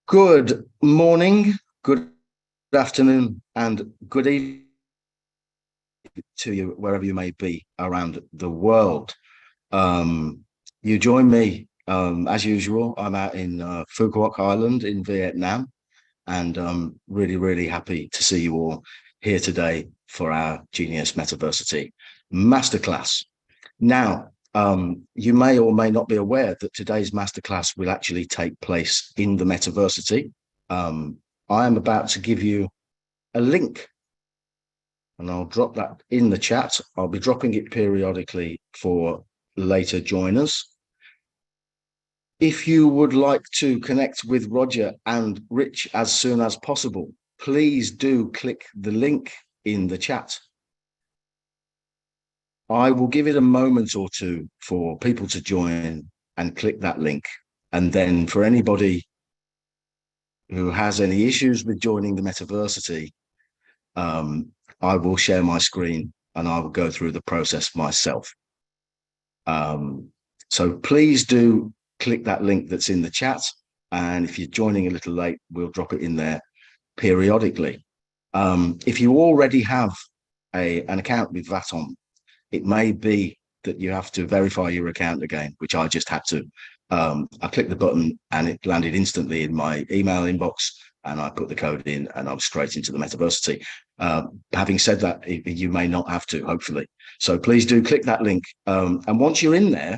Good morning, good afternoon, and good evening to you, wherever you may be around the world. You join me, as usual. I'm out in Phu Quoc Island in Vietnam, and I'm really, really happy to see you all here today for our Genius Metaversity Masterclass. Now, you may or may not be aware that today's masterclass will actually take place in the Metaversity. I am about to give you a link, and I'll drop that in the chat. I'll be dropping it periodically for later joiners. If you would like to connect with Roger and Rich as soon as possible, please do click the link in the chat. I will give it a moment or two for people to join and click that link. And then for anybody who has any issues with joining the Metaversity, I will share my screen and I will go through the process myself. So please do click that link that's in the chat. And if you're joining a little late, we'll drop it in there periodically. If you already have an account with Vatom, it may be that you have to verify your account again, which I just had to. I clicked the button and it landed instantly in my email inbox, and I put the code in and I'm straight into the Metaversity. Having said that, you may not have to, hopefully. So please do click that link. And once you're in there,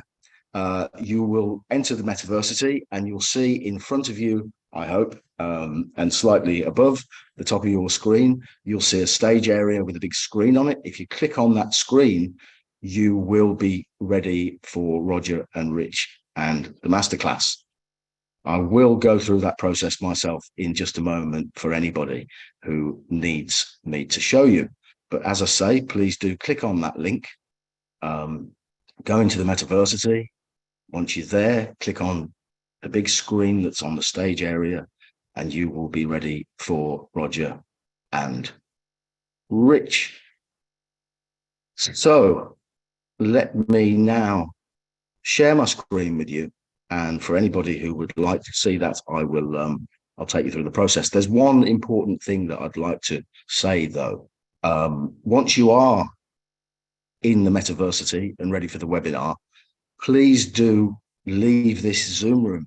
you will enter the Metaversity and you'll see in front of you, I hope, and slightly above the top of your screen, you'll see a stage area with a big screen on it. If you click on that screen, you will be ready for Roger and Rich and the masterclass. I will go through that process myself in just a moment for anybody who needs me to show you. But as I say, please do click on that link, go into the Metaversity. Once you're there, click on the big screen that's on the stage area, and you will be ready for Roger and Rich. So let me now share my screen with you. And for anybody who would like to see that, I'll take you through the process. There's one important thing that I'd like to say, though. Once you are in the Metaversity and ready for the webinar, please do leave this Zoom room.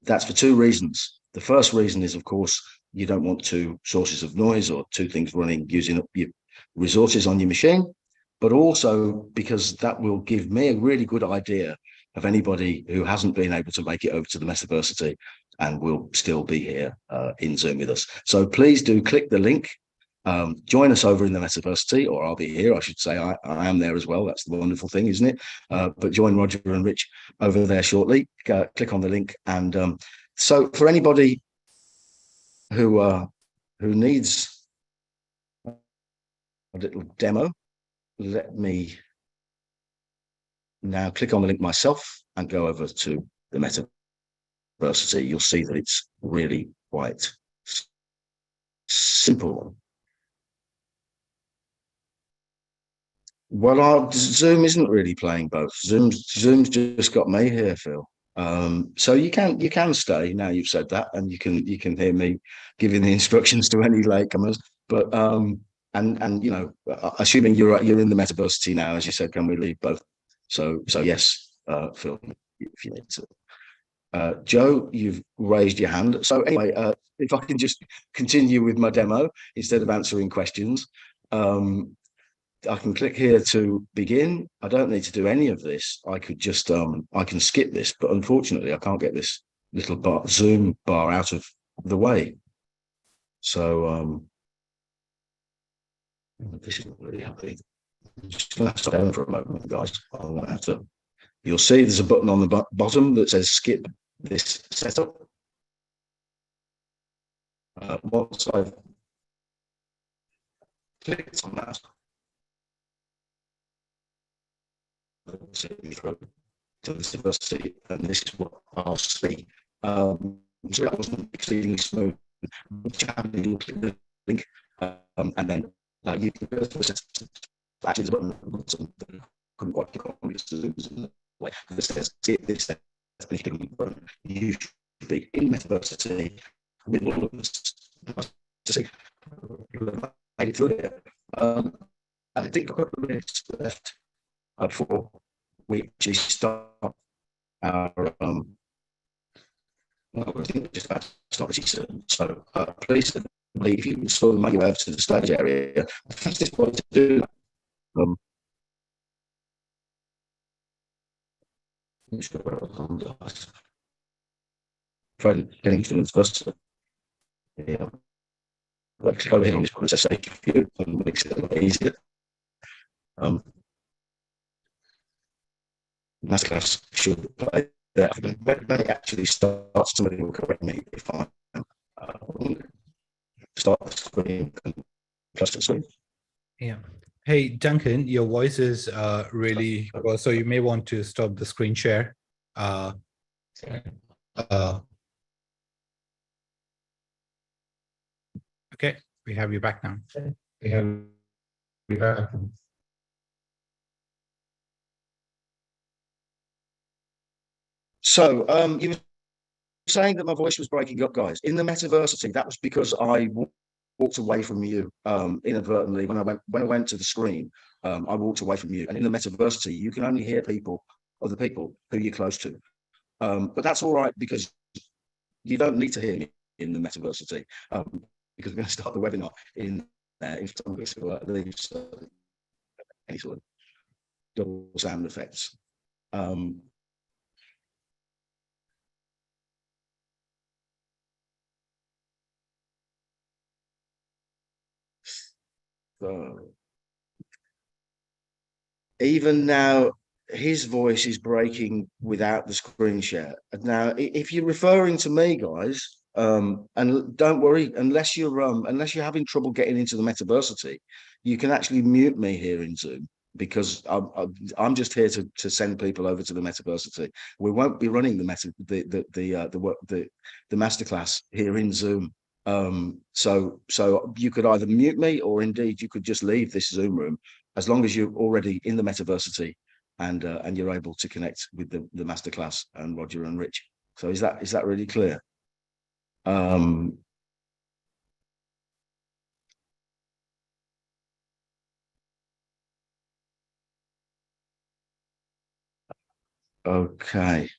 That's for two reasons. The first reason is, of course, you don't want two sources of noise or two things running using up your resources on your machine, but also because that will give me a really good idea of anybody who hasn't been able to make it over to the Metaversity and will still be here in Zoom with us. So please do click the link. Join us over in the Metaversity, or I'll be here. I should say I am there as well. That's the wonderful thing, isn't it? But join Roger and Rich over there shortly. Click on the link. And so for anybody who needs a little demo, let me now click on the link myself and go over to the Metaversity. You'll see that it's really quite simple. Well, our Zoom isn't really playing both. Zoom's just got me here, Phil. So you can stay now you've said that, and you can hear me giving the instructions to any latecomers. But and you know, assuming you're in the Metaversity now, as you said, can we leave both? So yes, Phil, if you need to. Joe, you've raised your hand. So anyway, if I can just continue with my demo instead of answering questions. I can click here to begin. I don't need to do any of this. I could just, I can skip this, but unfortunately I can't get this little Zoom bar out of the way. So this isn't really happening. I'm just going to stop down for a moment, guys. I won't have to. You'll see there's a button on the bottom that says skip this setup. Once I've clicked on that, through to the Metaversity, and this is what I'll see. So that wasn't exceedingly smooth. You click the link, and then you can go to the button. Couldn't quite click on this way. This says this. You be in Metaversity with all of us to see made it through it. I think a couple of minutes left before we actually start our well, I think we're just about to start pretty soon. So please, if you can sort of make your way over to the stage area, the fastest way to do that. Getting students first. Yeah. Let's go ahead on this process and makes it a lot easier. Masterclass should play that. When it actually starts, somebody will correct me if I start the screen and plus the screen. Yeah. Hey, Duncan, your voice is really well, so you may want to stop the screen share. Okay, we have you back now. We have you back. So you were saying that my voice was breaking up, guys. In the Metaversity, that was because I walked away from you inadvertently when I went to the screen. I walked away from you, and in the Metaversity, you can only hear other people who you're close to. But that's all right because you don't need to hear me in the Metaversity because we're going to start the webinar in some weeks leaves any sort of double sound effects. So even now, his voice is breaking without the screen share. Now, if you're referring to me, guys, and don't worry, unless you're having trouble getting into the Metaversity, you can actually mute me here in Zoom because I'm just here to send people over to the Metaversity. We won't be running the masterclass here in Zoom. So you could either mute me or indeed you could just leave this Zoom room as long as you're already in the Metaversity and you're able to connect with the masterclass and Roger and Rich. So is that really clear? Okay.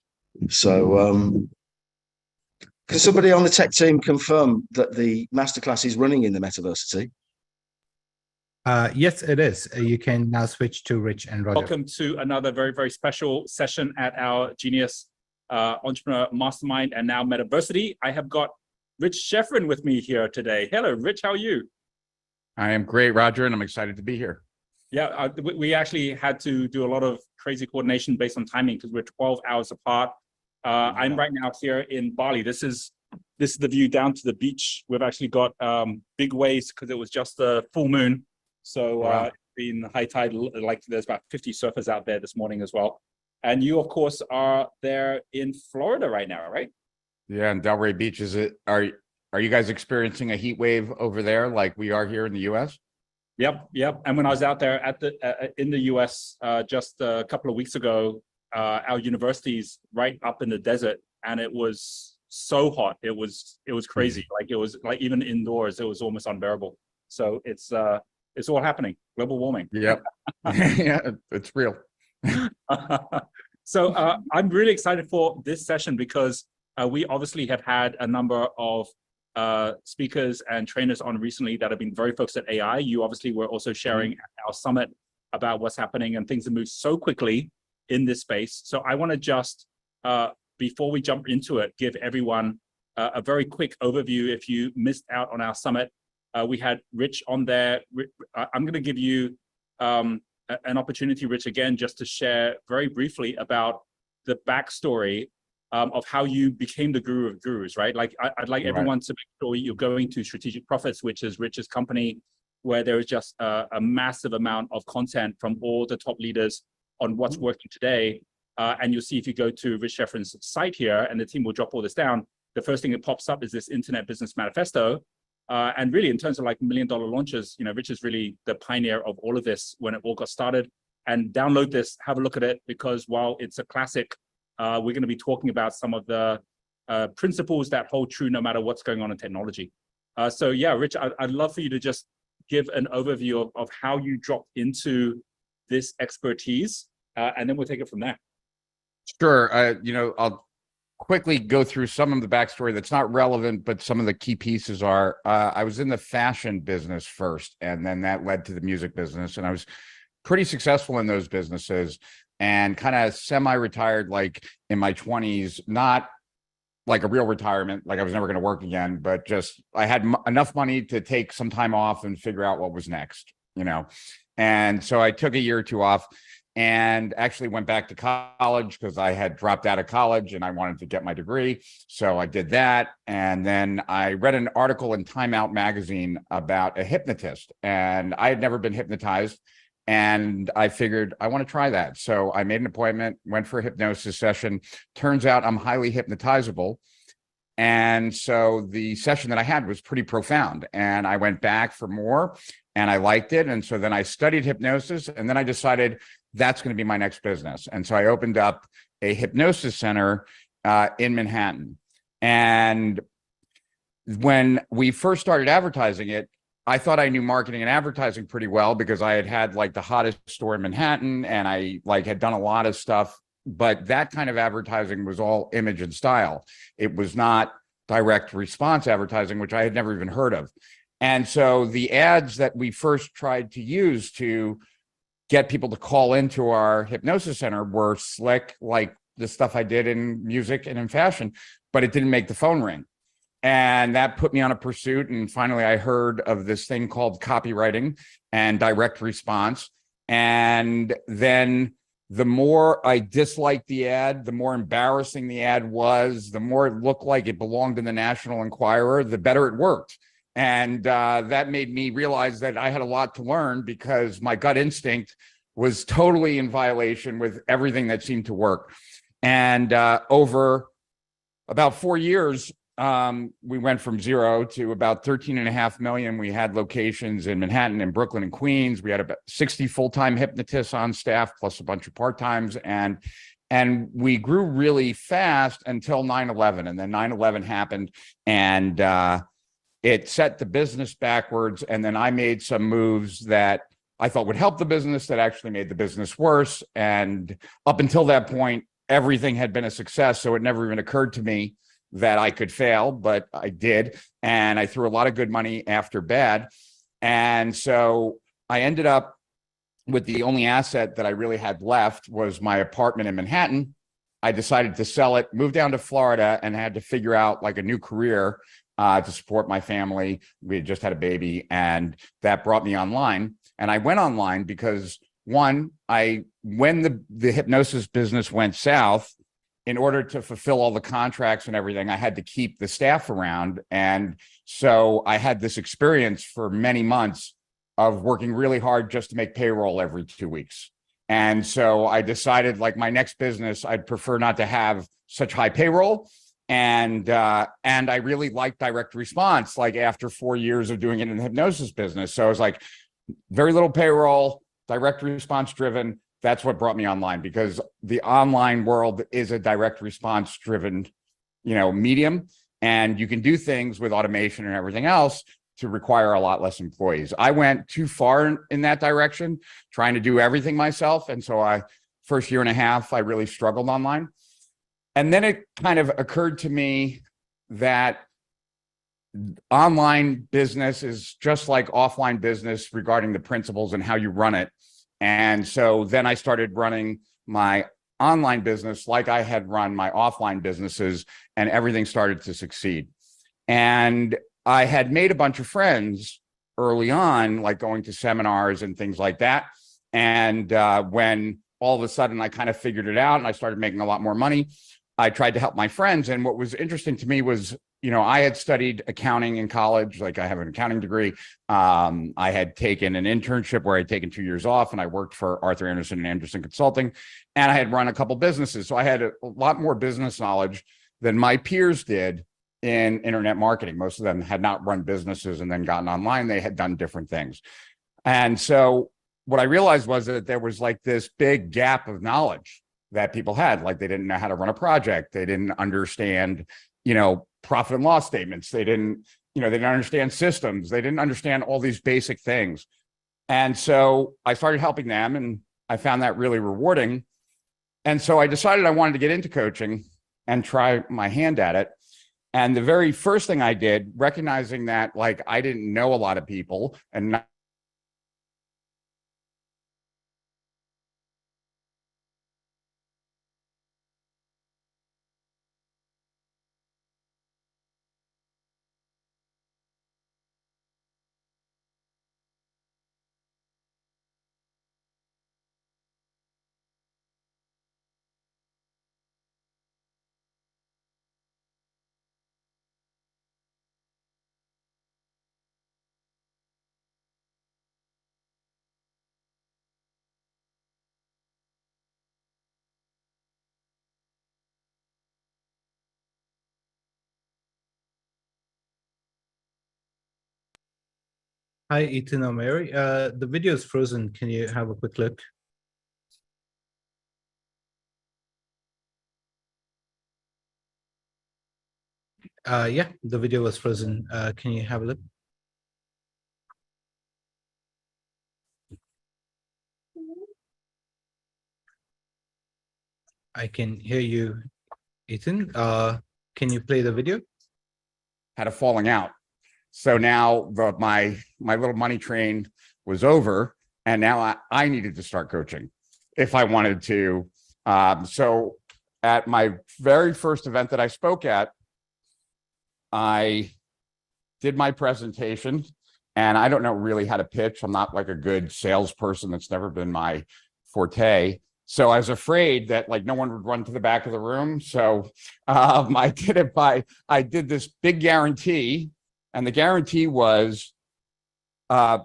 So can somebody on the tech team confirm that the masterclass is running in the Metaversity? Yes, it is. You can now switch to Rich and Roger. Welcome to another very, very special session at our Genius Entrepreneur Mastermind and now Metaversity. I have got Rich Schefren with me here today. Hello, Rich. How are you? I am great, Roger, and I'm excited to be here. Yeah, we actually had to do a lot of crazy coordination based on timing because we're 12 hours apart. I'm right now here in Bali. This is the view down to the beach. We've actually got big waves because it was just a full moon. So wow. Been high tide, like there's about 50 surfers out there this morning as well. And you, of course, are there in Florida right now, right? Yeah, in Delray Beach. Are you guys experiencing a heat wave over there like we are here in the U.S.? Yep. And when I was out there in the U.S. Just a couple of weeks ago, our university's right up in the desert, and it was so hot. It was crazy. Like it was like even indoors, it was almost unbearable. So it's all happening. Global warming. Yep. Yeah, it's real. So I'm really excited for this session because we obviously have had a number of speakers and trainers on recently that have been very focused at AI. You obviously were also sharing at our summit about what's happening and things that move so quickly in this space. So I want to just, before we jump into it, give everyone a very quick overview. If you missed out on our summit, we had Rich on there. I'm going to give you an opportunity, Rich, again, just to share very briefly about the backstory of how you became the guru of gurus, right? Like I'd like everyone to make sure you're going to Strategic Profits, which is Rich's company, where there is just a massive amount of content from all the top leaders on what's working today. And you'll see if you go to Rich Schefren's site here, and the team will drop all this down, the first thing that pops up is this Internet Business Manifesto. And really, in terms of like $1 million launches, Rich is really the pioneer of all of this when it all got started. And download this, have a look at it, because while it's a classic, we're going to be talking about some of the principles that hold true no matter what's going on in technology. So yeah, Rich, I'd love for you to just give an overview of how you dropped into this expertise, and then we'll take it from there. Sure. I'll quickly go through some of the backstory that's not relevant, but some of the key pieces are, I was in the fashion business first, and then that led to the music business. And I was pretty successful in those businesses and kind of semi-retired, like in my 20s, not like a real retirement, like I was never going to work again, but just I had enough money to take some time off and figure out what was next, And so I took a year or two off and actually went back to college because I had dropped out of college and I wanted to get my degree. So I did that. And then I read an article in Time Out magazine about a hypnotist, and I had never been hypnotized. And I figured I want to try that. So I made an appointment, went for a hypnosis session. Turns out I'm highly hypnotizable. And so the session that I had was pretty profound. And I went back for more and I liked it. And so then I studied hypnosis, and then I decided that's going to be my next business. And so I opened up a hypnosis center in Manhattan. And when we first started advertising it, I thought I knew marketing and advertising pretty well because I had like the hottest store in Manhattan, and I had done a lot of stuff, but that kind of advertising was all image and style. It was not direct response advertising, which I had never even heard of. And so the ads that we first tried to use to get people to call into our hypnosis center were slick, like the stuff I did in music and in fashion, but it didn't make the phone ring. And that put me on a pursuit. And finally, I heard of this thing called copywriting and direct response. And then the more I disliked the ad, the more embarrassing the ad was, the more it looked like it belonged in the National Enquirer, the better it worked. And that made me realize that I had a lot to learn because my gut instinct was totally in violation with everything that seemed to work. And over about 4 years, we went from 0 to about 13.5 million. We had locations in Manhattan and Brooklyn and Queens. We had about 60 full-time hypnotists on staff, plus a bunch of part-times. And we grew really fast until 9/11. And then 9/11 happened, and it set the business backwards. And then I made some moves that I thought would help the business that actually made the business worse. And up until that point, everything had been a success. So it never even occurred to me that I could fail, but I did. And I threw a lot of good money after bad. And so I ended up with the only asset that I really had left was my apartment in Manhattan. I decided to sell it, move down to Florida, and had to figure out like a new career to support my family. We had just had a baby, and that brought me online. And I went online because when the hypnosis business went south, in order to fulfill all the contracts and everything, I had to keep the staff around. And so I had this experience for many months of working really hard just to make payroll every 2 weeks. And so I decided, like, my next business, I'd prefer not to have such high payroll. And I really liked direct response, like after 4 years of doing it in the hypnosis business. So I was like, very little payroll, direct response driven. That's what brought me online, because the online world is a direct response driven, medium. And you can do things with automation and everything else to require a lot less employees. I went too far in that direction, trying to do everything myself. And so first year and a half, I really struggled online. And then it kind of occurred to me that online business is just like offline business regarding the principles and how you run it. And so then I started running my online business like I had run my offline businesses, and everything started to succeed. And I had made a bunch of friends early on, like going to seminars and things like that. And when all of a sudden I kind of figured it out and I started making a lot more money, I tried to help my friends. And what was interesting to me was, I had studied accounting in college, like I have an accounting degree. I had taken an internship where I'd taken 2 years off, and I worked for Arthur Andersen and Andersen Consulting, and I had run a couple businesses. So I had a lot more business knowledge than my peers did in internet marketing. Most of them had not run businesses and then gotten online. They had done different things. And so what I realized was that there was like this big gap of knowledge that people had. Like, they didn't know how to run a project. They didn't understand profit and loss statements. They didn't understand systems. They didn't understand all these basic things. And so I started helping them, and I found that really rewarding. And so I decided I wanted to get into coaching and try my hand at it. And the very first thing I did, recognizing that like I didn't know a lot of people and not Hi, Ethan or Mary. The video is frozen. Can you have a quick look? Yeah, the video was frozen. Can you have a look? I can hear you, Ethan. Can you play the video? had a falling out. So now my little money train was over, and now I needed to start coaching if I wanted to. So at my very first event that I spoke at, I did my presentation, and I don't know really how to pitch. I'm not like a good salesperson. That's never been my forte. So I was afraid that like no one would run to the back of the room. So I did this big guarantee, and the guarantee was, by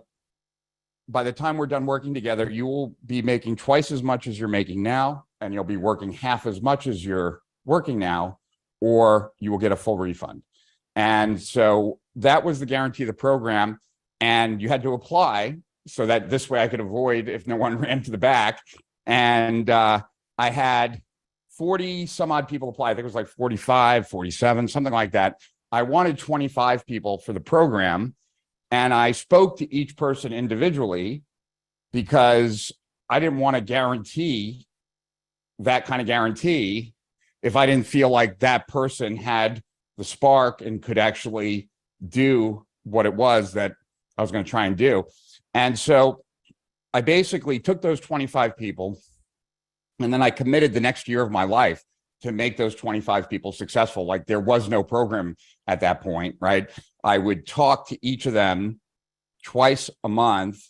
the time we're done working together, you will be making twice as much as you're making now, and you'll be working half as much as you're working now, or you will get a full refund. And so that was the guarantee of the program, and you had to apply so that this way I could avoid if no one ran to the back. And I had 40 some odd people apply. I think it was like 45, 47, something like that. I wanted 25 people for the program, and I spoke to each person individually because I didn't want to guarantee that kind of guarantee if I didn't feel like that person had the spark and could actually do what it was that I was going to try and do. And so I basically took those 25 people, and then I committed the next year of my life to make those 25 people successful. Like there was no program at that point, right? I would talk to each of them twice a month,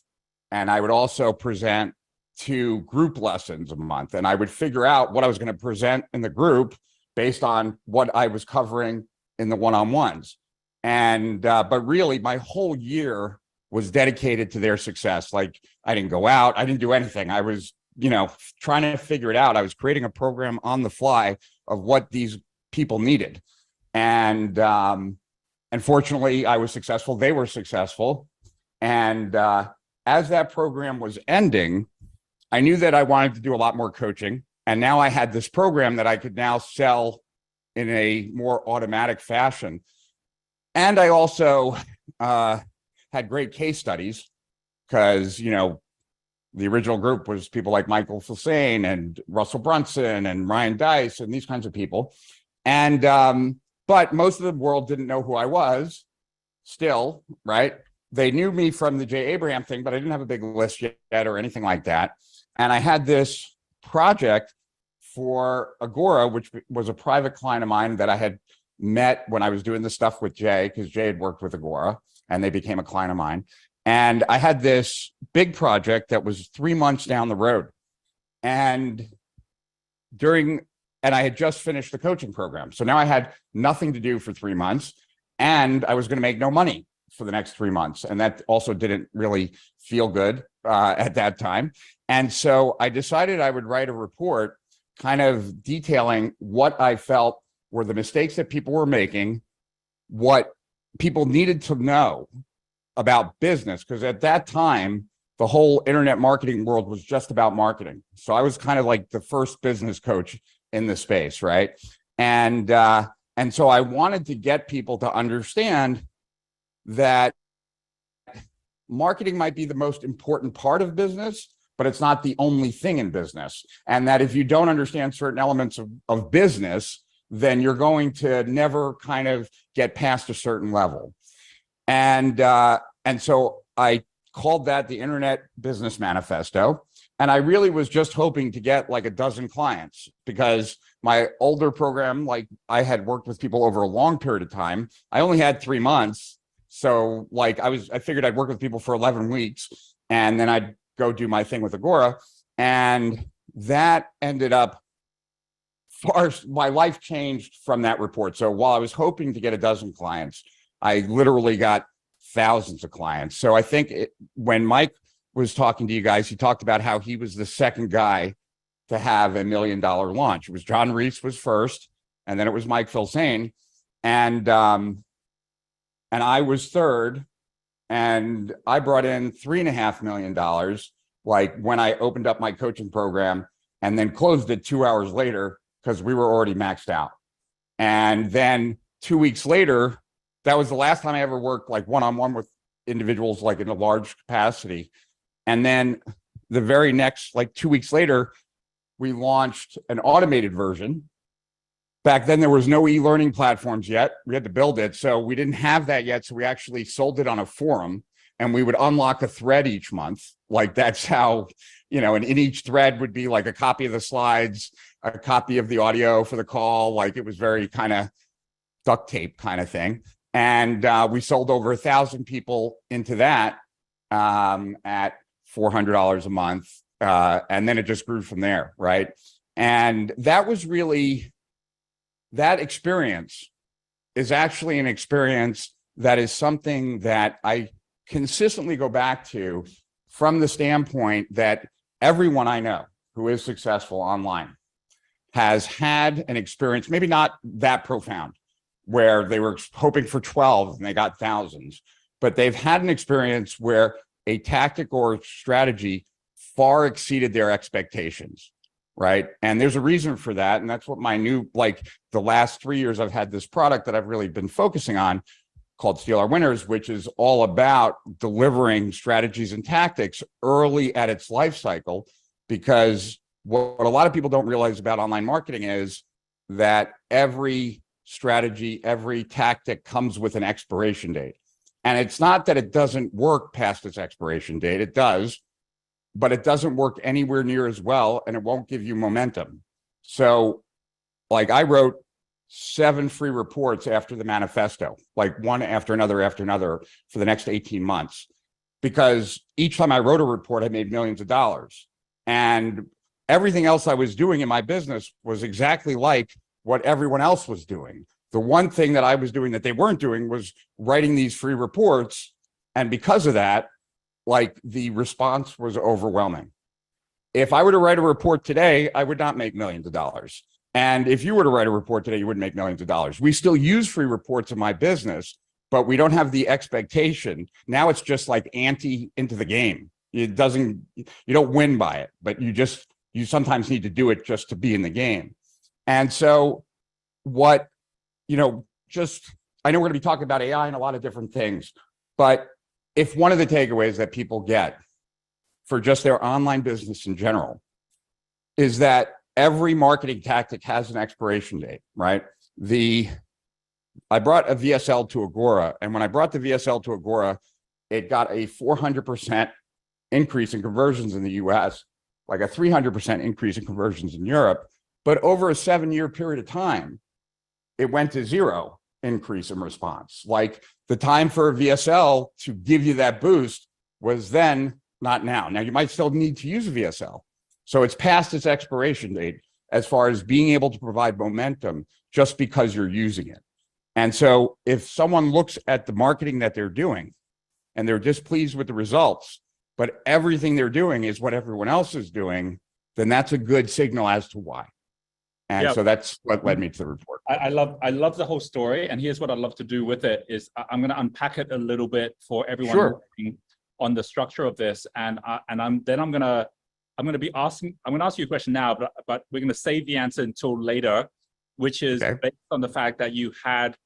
and I would also present 2 group lessons a month. And I would figure out what I was going to present in the group based on what I was covering in the one-on-ones. And, but really my whole year was dedicated to their success. Like I didn't go out, I didn't do anything. I was, trying to figure it out. I was creating a program on the fly of what these people needed. And fortunately I was successful. They were successful. And as that program was ending, I knew that I wanted to do a lot more coaching. And now I had this program that I could now sell in a more automatic fashion. And I also had great case studies because, the original group was people like Michael Fulsane and Russell Brunson and Ryan Dice and these kinds of people. And, but most of the world didn't know who I was still, right? They knew me from the Jay Abraham thing, but I didn't have a big list yet or anything like that. And I had this project for Agora, which was a private client of mine that I had met when I was doing the stuff with Jay, because Jay had worked with Agora and they became a client of mine. And I had this big project that was 3 months down the road. And I had just finished the coaching program. So now I had nothing to do for 3 months, and I was going to make no money for the next 3 months. And that also didn't really feel good at that time. And so I decided I would write a report kind of detailing what I felt were the mistakes that people were making, what people needed to know about business, because at that time, the whole internet marketing world was just about marketing. So I was kind of like the first business coach in the space, right? And And so I wanted to get people to understand that marketing might be the most important part of business, but it's not the only thing in business. And that if you don't understand certain elements of business, then you're going to never kind of get past a certain level. And so I called that the Internet Business Manifesto. And I really was just hoping to get like a dozen clients, because my older program, like I had worked with people over a long period of time. I only had 3 months. So like I figured I'd work with people for 11 weeks and then I'd go do my thing with Agora. And that ended up my life changed from that report. So while I was hoping to get a dozen clients, I literally got thousands of clients. So I think when Mike was talking to you guys, he talked about how he was the second guy to have $1 million launch. It was John Reese was first, and then it was Mike Filsaime, and I was third, and I brought in $3.5 million, like when I opened up my coaching program, and then closed it 2 hours later because we were already maxed out. And then 2 weeks later, that was the last time I ever worked like one-on-one with individuals like in a large capacity. And then the very next, like 2 weeks later, we launched an automated version. Back then, there was no e-learning platforms yet. We had to build it. So we didn't have that yet. So we actually sold it on a forum, and we would unlock a thread each month. Like that's how, and in each thread would be like a copy of the slides, a copy of the audio for the call. Like it was very kind of duct tape kind of thing. And we sold over 1,000 people into that at $400 a month. And then it just grew from there, right? And that was really, that experience is actually an experience that is something that I consistently go back to from the standpoint that everyone I know who is successful online has had an experience, maybe not that profound, where they were hoping for 12 and they got thousands, but they've had an experience where a tactic or strategy far exceeded their expectations, right? And there's a reason for that. And that's what my new, like the last 3 years, I've had this product that I've really been focusing on called Steal Our Winners, which is all about delivering strategies and tactics early at its life cycle. Because what a lot of people don't realize about online marketing is that every strategy, every tactic comes with an expiration date. And it's not that it doesn't work past its expiration date, it does, but it doesn't work anywhere near as well, and it won't give you momentum. So like I wrote 7 free reports after the manifesto, like one after another for the next 18 months, because each time I wrote a report, I made millions of dollars. And everything else I was doing in my business was exactly like what everyone else was doing. The one thing that I was doing that they weren't doing was writing these free reports. And because of that, like the response was overwhelming. If I were to write a report today, I would not make millions of dollars. And if you were to write a report today, you wouldn't make millions of dollars. We still use free reports in my business, but we don't have the expectation. Now it's just like ante into the game. You don't win by it, but you sometimes need to do it just to be in the game. And so I know we're going to be talking about AI and a lot of different things, but if one of the takeaways that people get for just their online business in general is that every marketing tactic has an expiration date, right? I brought a VSL to Agora, and when I brought the VSL to Agora, it got a 400% increase in conversions in the US, like a 300% increase in conversions in Europe. But over a 7-year period of time, it went to 0 increase in response. Like the time for a VSL to give you that boost was then, not now. Now you might still need to use a VSL. So it's past its expiration date as far as being able to provide momentum just because you're using it. And so if someone looks at the marketing that they're doing and they're displeased with the results, but everything they're doing is what everyone else is doing, then that's a good signal as to why. And so that's what led me to the report. I love the whole story. And here's what I'd love to do with it is I'm going to unpack it a little bit for everyone on the structure of this. And I'm going to ask you a question now, but we're going to save the answer until later which is based on the fact that you had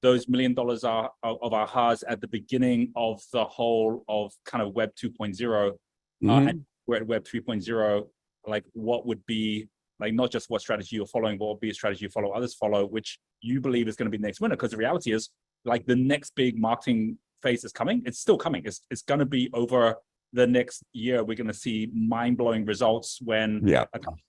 those $1 million of ahas at the beginning of the whole of kind of Web 2.0. And we're at Web 3.0, like what would be, like not just what strategy you're following, but what would be a strategy you follow, others follow, which you believe is going to be the next winner. Because the reality is, like the next big marketing phase is coming. It's still coming. It's going to be over the next year. We're going to see mind-blowing results when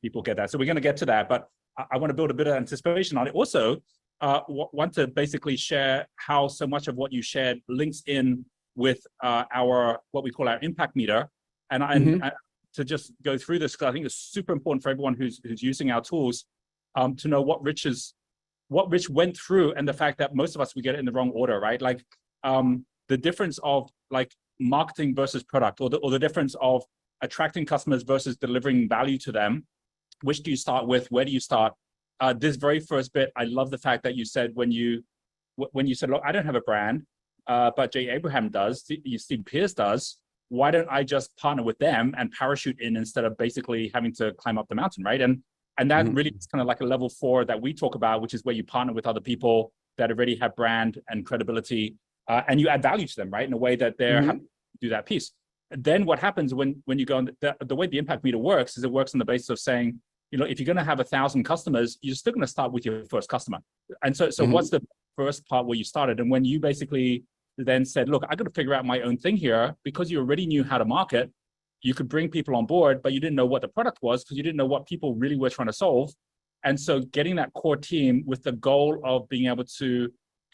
people get that. So we're going to get to that. But I want to build a bit of anticipation on it. Also, want to basically share how so much of what you shared links in with our, what we call our impact meter. And to just go through this, because I think it's super important for everyone who's using our tools to know what Rich went through, and the fact that most of us, we get it in the wrong order, right? Like the difference of like marketing versus product, or the difference of attracting customers versus delivering value to them. Which do you start with? Where do you start? This very first bit, I love the fact that you said when you said, look, I don't have a brand, but Jay Abraham does, Steve Pierce does. Why don't I just partner with them and parachute in instead of basically having to climb up the mountain, right? And that really is kind of like a level 4 that we talk about, which is where you partner with other people that already have brand and credibility, and you add value to them, right? In a way that they're happy to do that piece. And then what happens when you go on, the way the impact meter works is it works on the basis of saying, you know, if you're going to have 1,000 customers, you're still going to start with your first customer. And so what's the first part where you started? And when you basically then said, look, I got to figure out my own thing here, because you already knew how to market, you could bring people on board, but you didn't know what the product was because you didn't know what people really were trying to solve. And so getting that core team with the goal of being able to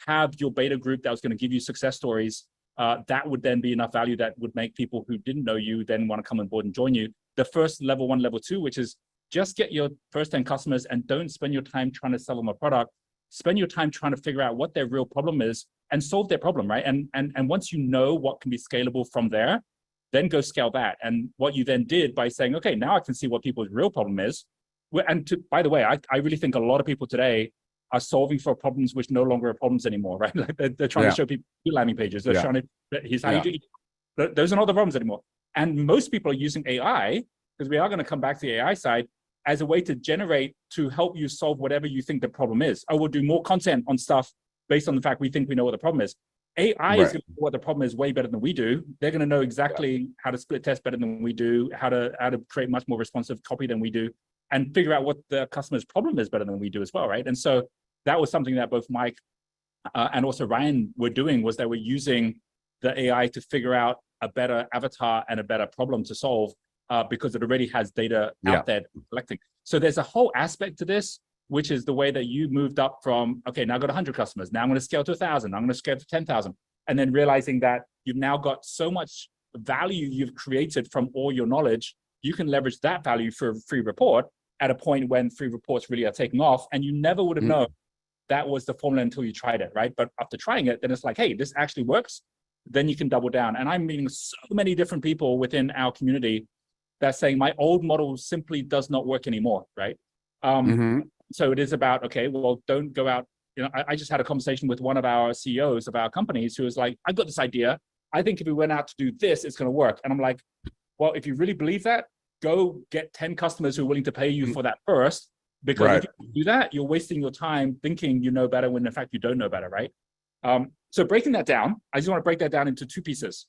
have your beta group that was going to give you success stories, that would then be enough value that would make people who didn't know you then want to come on board and join you. The first level 1, level 2, which is just get your first 10 customers and don't spend your time trying to sell them a product. Spend your time trying to figure out what their real problem is and solve their problem, right? And once you know what can be scalable from there, then go scale that. And what you then did by saying, okay, now I can see what people's real problem is. And by the way, I really think a lot of people today are solving for problems which no longer are problems anymore, right? Like they're trying to show people landing pages. They're trying to, here's how you do it. Those are not the problems anymore. And most people are using AI, because we are going to come back to the AI side, as a way to generate, to help you solve whatever you think the problem is. I will do more content on stuff based on the fact we think we know what the problem is. AI is going to know what the problem is way better than we do. They're going to know exactly how to split test better than we do, how to create much more responsive copy than we do, and figure out what the customer's problem is better than we do as well, right? And so that was something that both Mike and also Ryan were doing, was that we're using the AI to figure out a better avatar and a better problem to solve, because it already has data out there collecting. So there's a whole aspect to this, which is the way that you moved up from, okay, now I've got 100 customers. Now I'm going to scale to 1,000. I'm going to scale to 10,000. And then realizing that you've now got so much value you've created from all your knowledge, you can leverage that value for a free report at a point when free reports really are taking off. And you never would have known that was the formula until you tried it, right? But after trying it, then it's like, hey, this actually works. Then you can double down. And I'm meeting so many different people within our community that's saying my old model simply does not work anymore, right? So it is about, okay, well, don't go out. You know, I just had a conversation with one of our CEOs of our companies who was like, I've got this idea. I think if we went out to do this, it's going to work. And I'm like, well, if you really believe that, go get 10 customers who are willing to pay you for that first. Because if you do that, you're wasting your time thinking you know better when in fact you don't know better, right? So breaking that down, I just want to break that down into 2 pieces.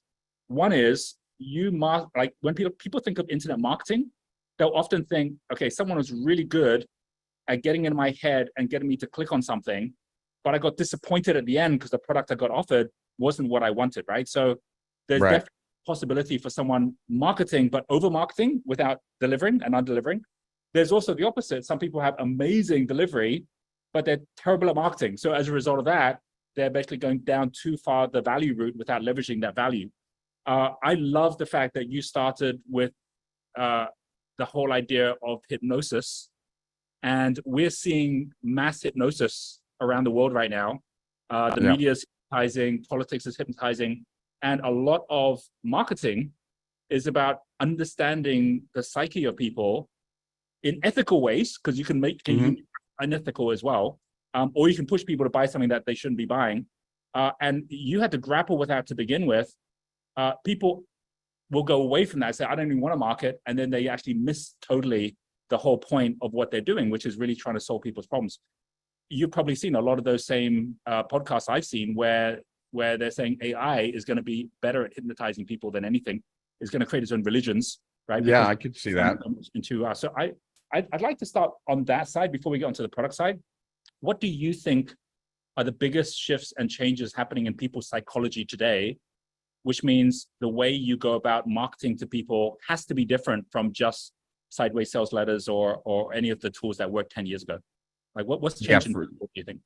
One is like when people think of internet marketing, they'll often think, okay, someone was really good at getting in my head and getting me to click on something, but I got disappointed at the end because the product I got offered wasn't what I wanted, right? So there's definitely a possibility for someone marketing, but over marketing without delivering and under-delivering. There's also the opposite. Some people have amazing delivery, but they're terrible at marketing. So as a result of that, they're basically going down too far the value route without leveraging that value. I love the fact that you started with the whole idea of hypnosis. And we're seeing mass hypnosis around the world right now. The media is hypnotizing, politics is hypnotizing, and a lot of marketing is about understanding the psyche of people in ethical ways, because you can make it unethical as well, or you can push people to buy something that they shouldn't be buying. And you had to grapple with that to begin with. People will go away from that and say, I don't even want to market, and then they actually miss totally the whole point of what they're doing, which is really trying to solve people's problems. you've probably seen a lot of those same podcasts I've seen where they're saying AI is going to be better at hypnotizing people than anything. It's going to create its own religions, right? Yeah, I could see that. So I'd like to start on that side before we get onto the product side. What do you think are the biggest shifts and changes happening in people's psychology today, which means the way you go about marketing to people has to be different from just sideways sales letters or any of the tools that worked 10 years ago? Like what's changing, do you think?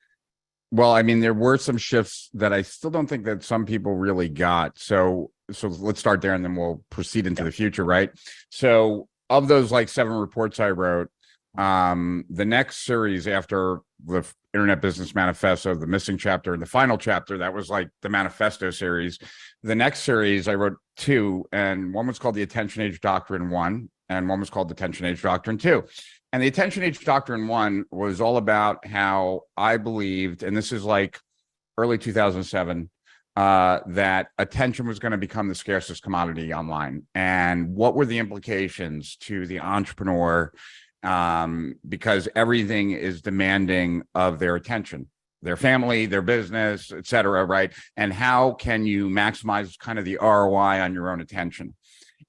Well, I mean, there were some shifts that I still don't think that some people really got. So let's start there and then we'll proceed into the future, right? So of those like 7 reports I wrote, the next series after the Internet Business Manifesto, the missing chapter and the final chapter, that was like the manifesto series. The next series I wrote 2, and one was called the Attention Age Doctrine 1, and one was called the Attention Age Doctrine 2. And the Attention Age Doctrine 1 was all about how I believed, and this is like early 2007, that attention was going to become the scarcest commodity online. And what were the implications to the entrepreneur? Because everything is demanding of their attention, their family, their business, et cetera, right? And how can you maximize kind of the ROI on your own attention?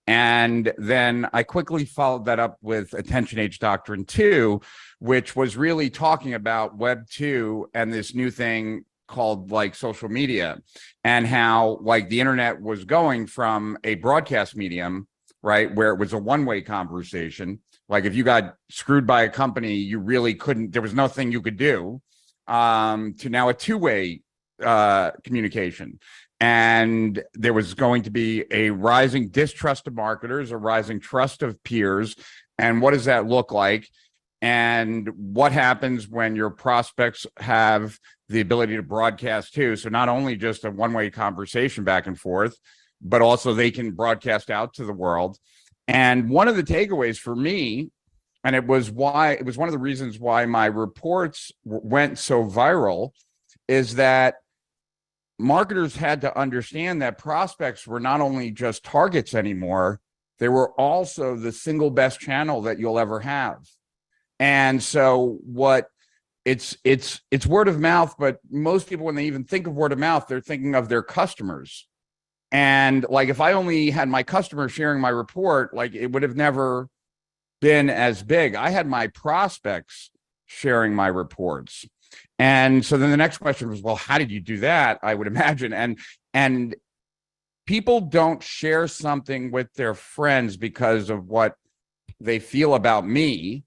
And then I quickly followed that up with Attention Age Doctrine 2, which was really talking about Web 2 and this new thing called like social media, and how like the internet was going from a broadcast medium, right, where it was a one-way conversation. Like if you got screwed by a company, you really couldn't, there was nothing you could do, to now a two-way communication. And there was going to be a rising distrust of marketers, a rising trust of peers. And what does that look like? And what happens when your prospects have the ability to broadcast too? So not only just a one-way conversation back and forth, but also they can broadcast out to the world. And one of the takeaways for me, and it was one of the reasons why my reports went so viral, is that marketers had to understand that prospects were not only just targets anymore, they were also the single best channel that you'll ever have. And so it's word of mouth, but most people, when they even think of word of mouth, they're thinking of their customers. And like, if I only had my customer sharing my report, like it would have never been as big. I had my prospects sharing my reports. And so then the next question was, well, how did you do that? I would imagine. And people don't share something with their friends because of what they feel about me.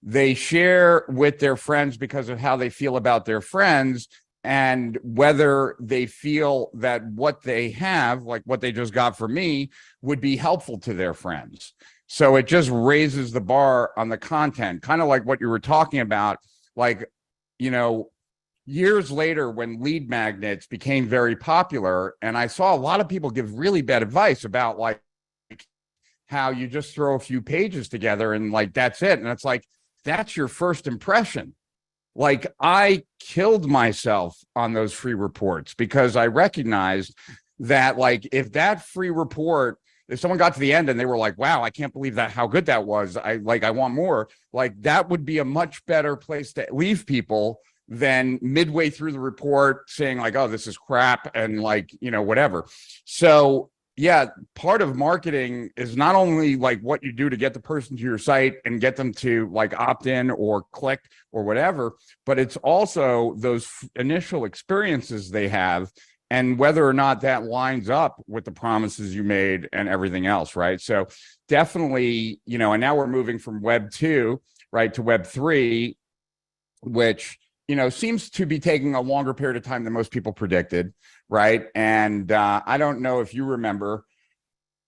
They share with their friends because of how they feel about their friends, and whether they feel that what they have, like what they just got from me, would be helpful to their friends. So it just raises the bar on the content, kind of like what you were talking about. Like, you know, years later when lead magnets became very popular, and I saw a lot of people give really bad advice about like how you just throw a few pages together and like that's it. And it's like, that's your first impression. Like I killed myself on those free reports because I recognized that like if that free report, if someone got to the end and they were like, wow, I can't believe that, how good that was, I want more, like that would be a much better place to leave people than midway through the report saying like, oh, this is crap and like, you know, whatever. So yeah, part of marketing is not only like what you do to get the person to your site and get them to like opt in or click or whatever, but it's also those initial experiences they have and whether or not that lines up with the promises you made and everything else, right? So definitely, you know, and now we're moving from Web 2, right, to Web 3, which, you know, seems to be taking a longer period of time than most people predicted, right? And I don't know if you remember,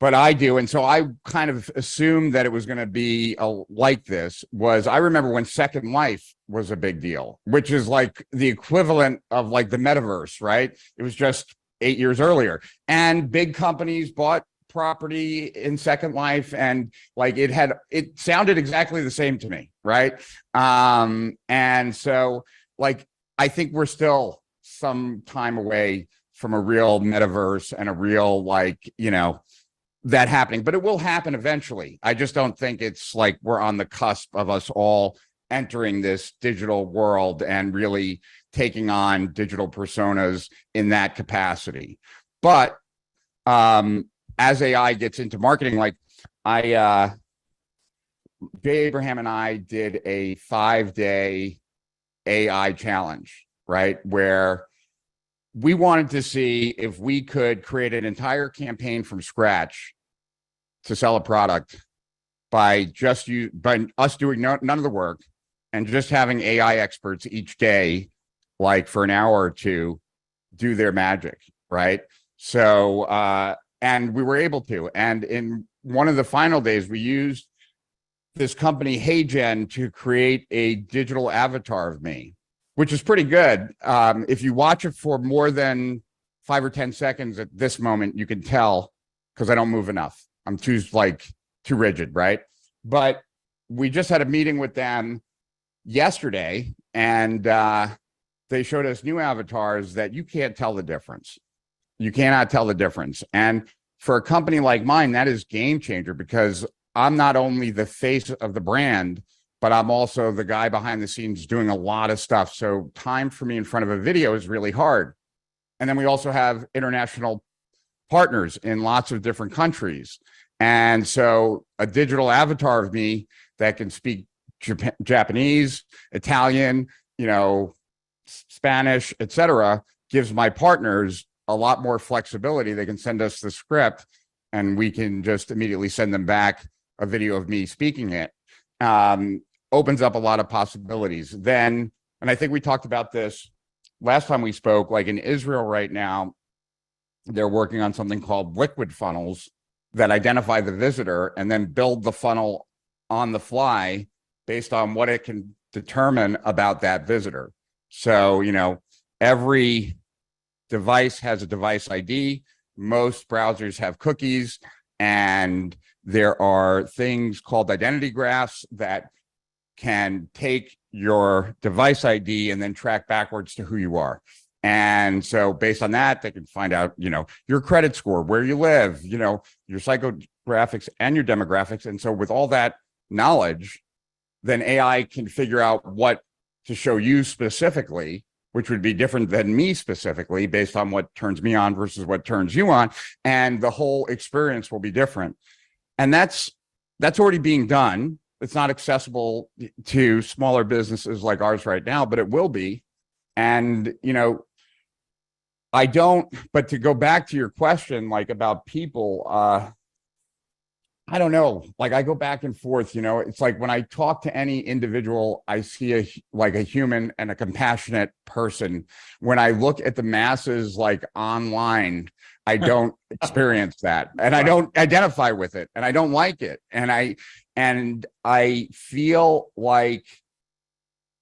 but I do. And so I kind of assumed that it was going to be like this. I remember when Second Life was a big deal, which is like the equivalent of like the metaverse, right? It was just 8 years earlier. And big companies bought property in Second Life, and like it sounded exactly the same to me, right? And so like I think we're still some time away from a real metaverse and a real like, you know, that happening, but it will happen eventually. I just don't think it's like we're on the cusp of us all entering this digital world and really taking on digital personas in that capacity. But as AI gets into marketing, like Jay Abraham and I did a 5-day AI challenge, right? Where we wanted to see if we could create an entire campaign from scratch to sell a product by us doing none of the work and just having AI experts each day, like for an hour or two, do their magic, right? So, and we were able to. And in one of the final days, we used this company, HeyGen, to create a digital avatar of me, which is pretty good. If you watch it for more than 5 or 10 seconds at this moment, you can tell, because I don't move enough. I'm too rigid, right? But we just had a meeting with them yesterday, and they showed us new avatars that you can't tell the difference. You cannot tell the difference. And for a company like mine, that is game changer, because I'm not only the face of the brand, but I'm also the guy behind the scenes doing a lot of stuff. So time for me in front of a video is really hard. And then we also have international partners in lots of different countries. And so a digital avatar of me that can speak Japanese, Italian, Spanish, etc., gives my partners a lot more flexibility. They can send us the script and we can just immediately send them back a video of me speaking it. Opens up a lot of possibilities. Then, and I think we talked about this last time we spoke, like in Israel right now, they're working on something called liquid funnels that identify the visitor and then build the funnel on the fly based on what it can determine about that visitor. So, every device has a device ID. Most browsers have cookies, and there are things called identity graphs that can take your device ID and then track backwards to who you are. And so based on that, they can find out, your credit score, where you live, your psychographics and your demographics. And so with all that knowledge, then AI can figure out what to show you specifically, which would be different than me specifically based on what turns me on versus what turns you on. And the whole experience will be different. And that's already being done. It's not accessible to smaller businesses like ours right now, but it will be. And, but to go back to your question, like about people, I don't know, like I go back and forth, it's like when I talk to any individual, I see a human and a compassionate person. When I look at the masses, like online, I don't experience that, and I don't identify with it, and I don't like it. And I feel like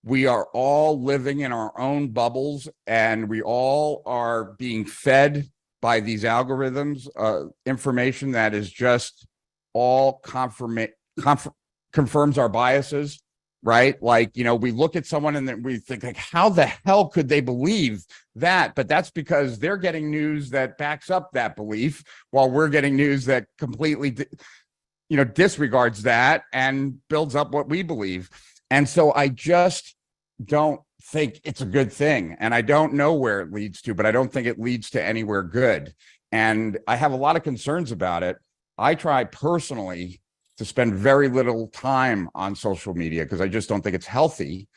we are all living in our own bubbles, and we all are being fed by these algorithms, information that is just all confirms our biases, right? Like, we look at someone and then we think, like, how the hell could they believe that? But that's because they're getting news that backs up that belief, while we're getting news that completely disregards that and builds up what we believe. And so I just don't think it's a good thing. And I don't know where it leads to, but I don't think it leads to anywhere good. And I have a lot of concerns about it. I try personally to spend very little time on social media because I just don't think it's healthy.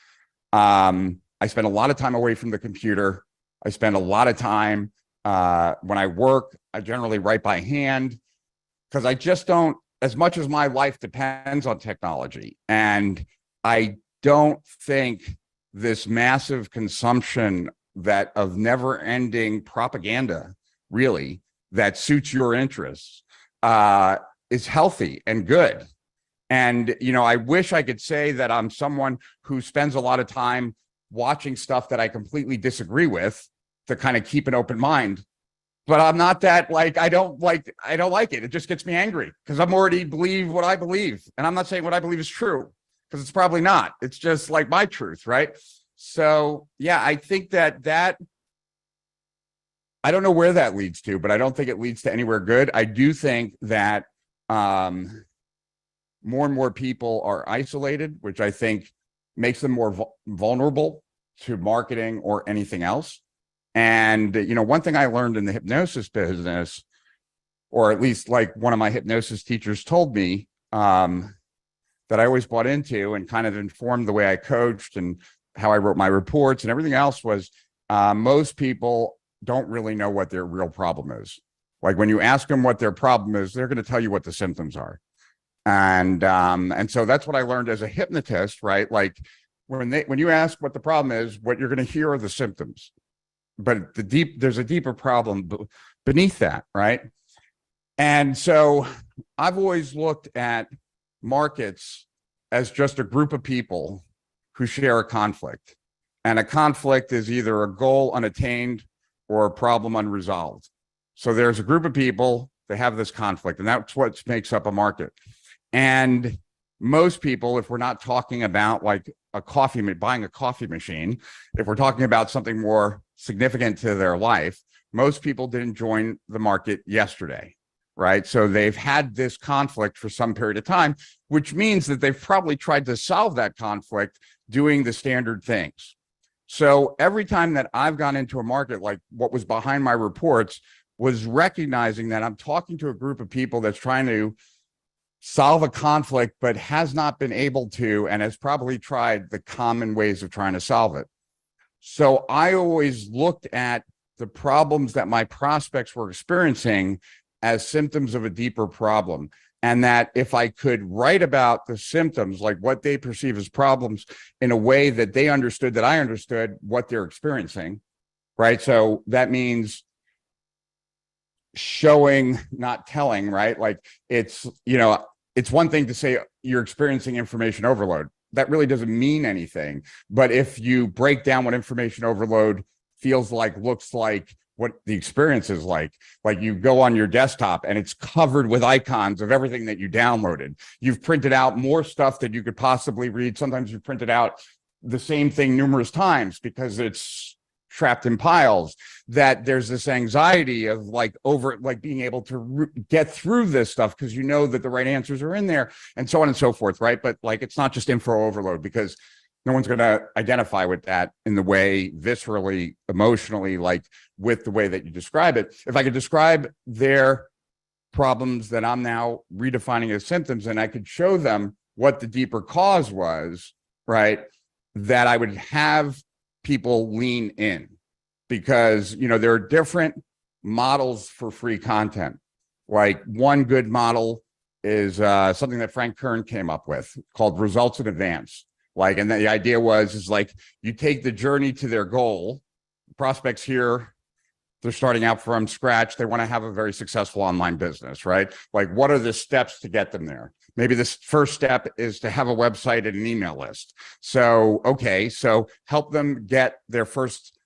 I spend a lot of time away from the computer. I spend a lot of time when I work, I generally write by hand because I just don't, as much as my life depends on technology. And I don't think this massive consumption of never ending propaganda, really, that suits your interests, is healthy and good. And, I wish I could say that I'm someone who spends a lot of time watching stuff that I completely disagree with to kind of keep an open mind. But I'm not that, I don't like it. It just gets me angry because I'm already believe what I believe. And I'm not saying what I believe is true because it's probably not. It's just like my truth, right? So, yeah, I think that I don't know where that leads to, but I don't think it leads to anywhere good. I do think that more and more people are isolated, which I think makes them more vulnerable to marketing or anything else. And, one thing I learned in the hypnosis business, or at least like one of my hypnosis teachers told me, that I always bought into and kind of informed the way I coached and how I wrote my reports and everything else was, most people don't really know what their real problem is. Like when you ask them what their problem is, they're going to tell you what the symptoms are. And so that's what I learned as a hypnotist, right? Like when you ask what the problem is, what you're going to hear are the symptoms, but there's a deeper problem beneath that, right? And so I've always looked at markets as just a group of people who share a conflict. And a conflict is either a goal unattained or a problem unresolved. So there's a group of people that have this conflict, and that's what makes up a market. And most people, if we're not talking about like buying a coffee machine, if we're talking about something more significant to their life, most people didn't join the market yesterday, right? So they've had this conflict for some period of time, which means that they've probably tried to solve that conflict doing the standard things. So every time that I've gone into a market, like what was behind my reports was recognizing that I'm talking to a group of people that's trying to solve a conflict, but has not been able to, and has probably tried the common ways of trying to solve it. So I always looked at the problems that my prospects were experiencing as symptoms of a deeper problem. And that if I could write about the symptoms, like what they perceive as problems, in a way that they understood, that I understood what they're experiencing, right? So that means showing, not telling, right? Like it's one thing to say you're experiencing information overload. That really doesn't mean anything. But if you break down what information overload feels like, looks like, what the experience is like you go on your desktop and it's covered with icons of everything that you downloaded. You've printed out more stuff that you could possibly read. Sometimes you've printed out the same thing numerous times because it's trapped in piles. That there's this anxiety of being able to get through this stuff because you know that the right answers are in there, and so on and so forth, right? But like, it's not just info overload, because no one's going to identify with that in the way viscerally, emotionally, like with the way that you describe it. If I could describe their problems that I'm now redefining as symptoms, and I could show them what the deeper cause was, right, that I would have people lean in, because, there are different models for free content. Like one good model is something that Frank Kern came up with called results in advance. And the idea is you take the journey to their goal. Prospects here, they're starting out from scratch. They want to have a very successful online business, right? Like, what are the steps to get them there? Maybe this first step is to have a website and an email list. So help them get their first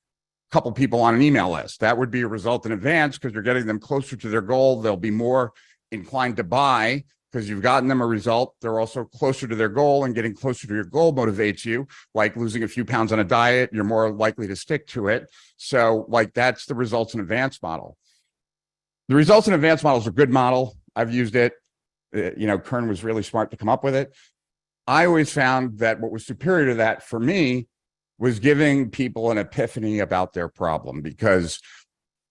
couple people on an email list. That would be a result in advance, because you're getting them closer to their goal. They'll be more inclined to buy because you've gotten them a result. They're also closer to their goal, and getting closer to your goal motivates you. Like losing a few pounds on a diet, you're more likely to stick to it. So that's the results in advance model. The results in advance model is a good model. I've used it. Kern was really smart to come up with it. I always found that what was superior to that for me was giving people an epiphany about their problem, because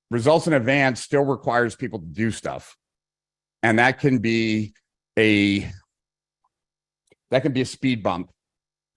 results in advance still requires people to do stuff. And that can be a speed bump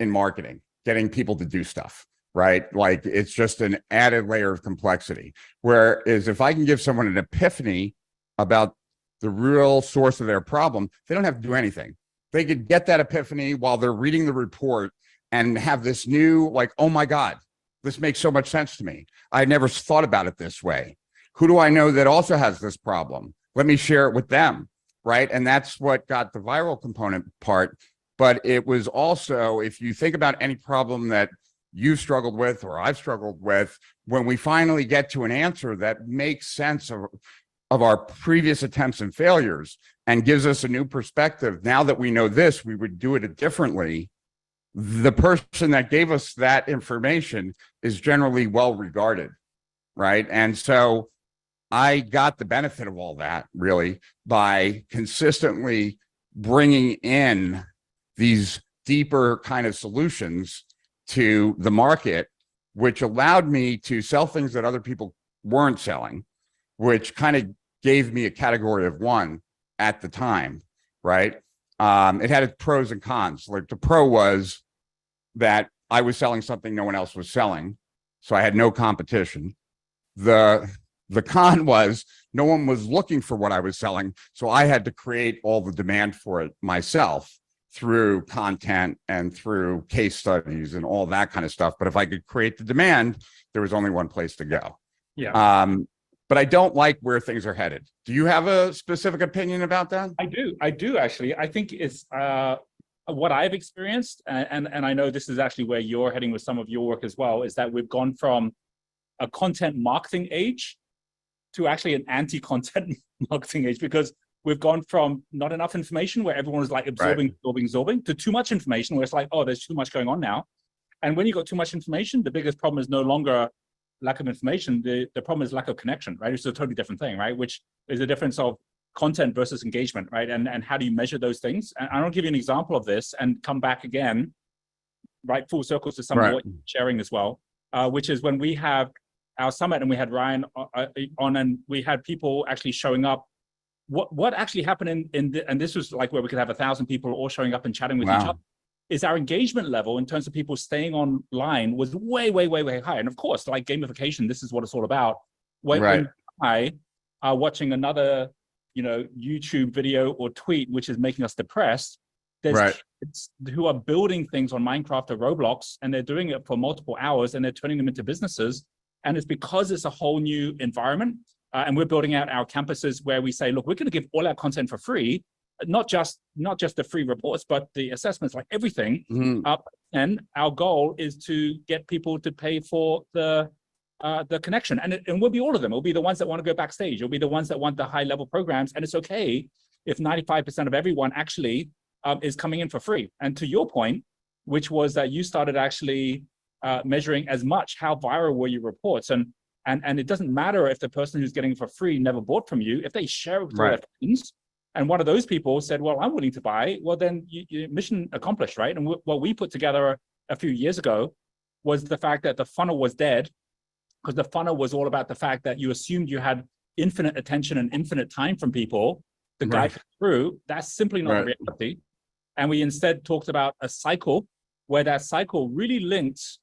in marketing, getting people to do stuff, right? Like, it's just an added layer of complexity. Whereas if I can give someone an epiphany about the real source of their problem, they don't have to do anything. They could get that epiphany while they're reading the report and have this new, oh my God, this makes so much sense to me. I never thought about it this way. Who do I know that also has this problem? Let me share it with them, right? And that's what got the viral component part. But it was also, if you think about any problem that you've struggled with or I've struggled with, when we finally get to an answer that makes sense of our previous attempts and failures and gives us a new perspective, now that we know this, we would do it differently. The person that gave us that information is generally well regarded, right? And so I got the benefit of all that, really, by consistently bringing in these deeper kind of solutions to the market, which allowed me to sell things that other people weren't selling, which kind of gave me a category of one at the time, right? It had its pros and cons. Like the pro was that I was selling something no one else was selling, so I had no competition. The con was no one was looking for what I was selling, so I had to create all the demand for it myself through content and through case studies and all that kind of stuff. But if I could create the demand, there was only one place to go. Yeah. But I don't like where things are headed. Do you have a specific opinion about that? I do actually. I think it's what I've experienced, and I know this is actually where you're heading with some of your work as well, is that we've gone from a content marketing age to actually an anti-content marketing age, because we've gone from not enough information where everyone was like absorbing to too much information where it's like, oh, there's too much going on now. And when you got too much information, the biggest problem is no longer lack of information. The problem is lack of connection, right? It's a totally different thing, right? Which is the difference of content versus engagement, right? And how do you measure those things? And I'll give you an example of this and come back again, right, full circles to some of what you're sharing as well, which is when we have our summit and we had Ryan on, and we had people actually showing up. What actually happened and this was like where we could have 1,000 people all showing up and chatting with each other, is our engagement level in terms of people staying online was way, way, way, way higher. And of course, like gamification, this is what it's all about. When I are watching another, YouTube video or tweet, which is making us depressed, there's kids who are building things on Minecraft or Roblox, and they're doing it for multiple hours, and they're turning them into businesses. And it's because it's a whole new environment. And we're building out our campuses where we say, look, we're going to give all our content for free, not just the free reports, but the assessments, like everything. And our goal is to get people to pay for the connection. And we'll be all of them. It'll be the ones that want to go backstage. It'll be the ones that want the high level programs. And it's okay if 95% of everyone actually is coming in for free. And to your point, which was that you started actually measuring as much how viral were your reports. And it doesn't matter if the person who's getting it for free never bought from you. If they share it with their friends, and one of those people said, well, I'm willing to buy, well, then you mission accomplished, right? And what we put together a few years ago was the fact that the funnel was dead, because the funnel was all about the fact that you assumed you had infinite attention and infinite time from people to guide through. That's simply not the reality. And we instead talked about a cycle where that cycle really links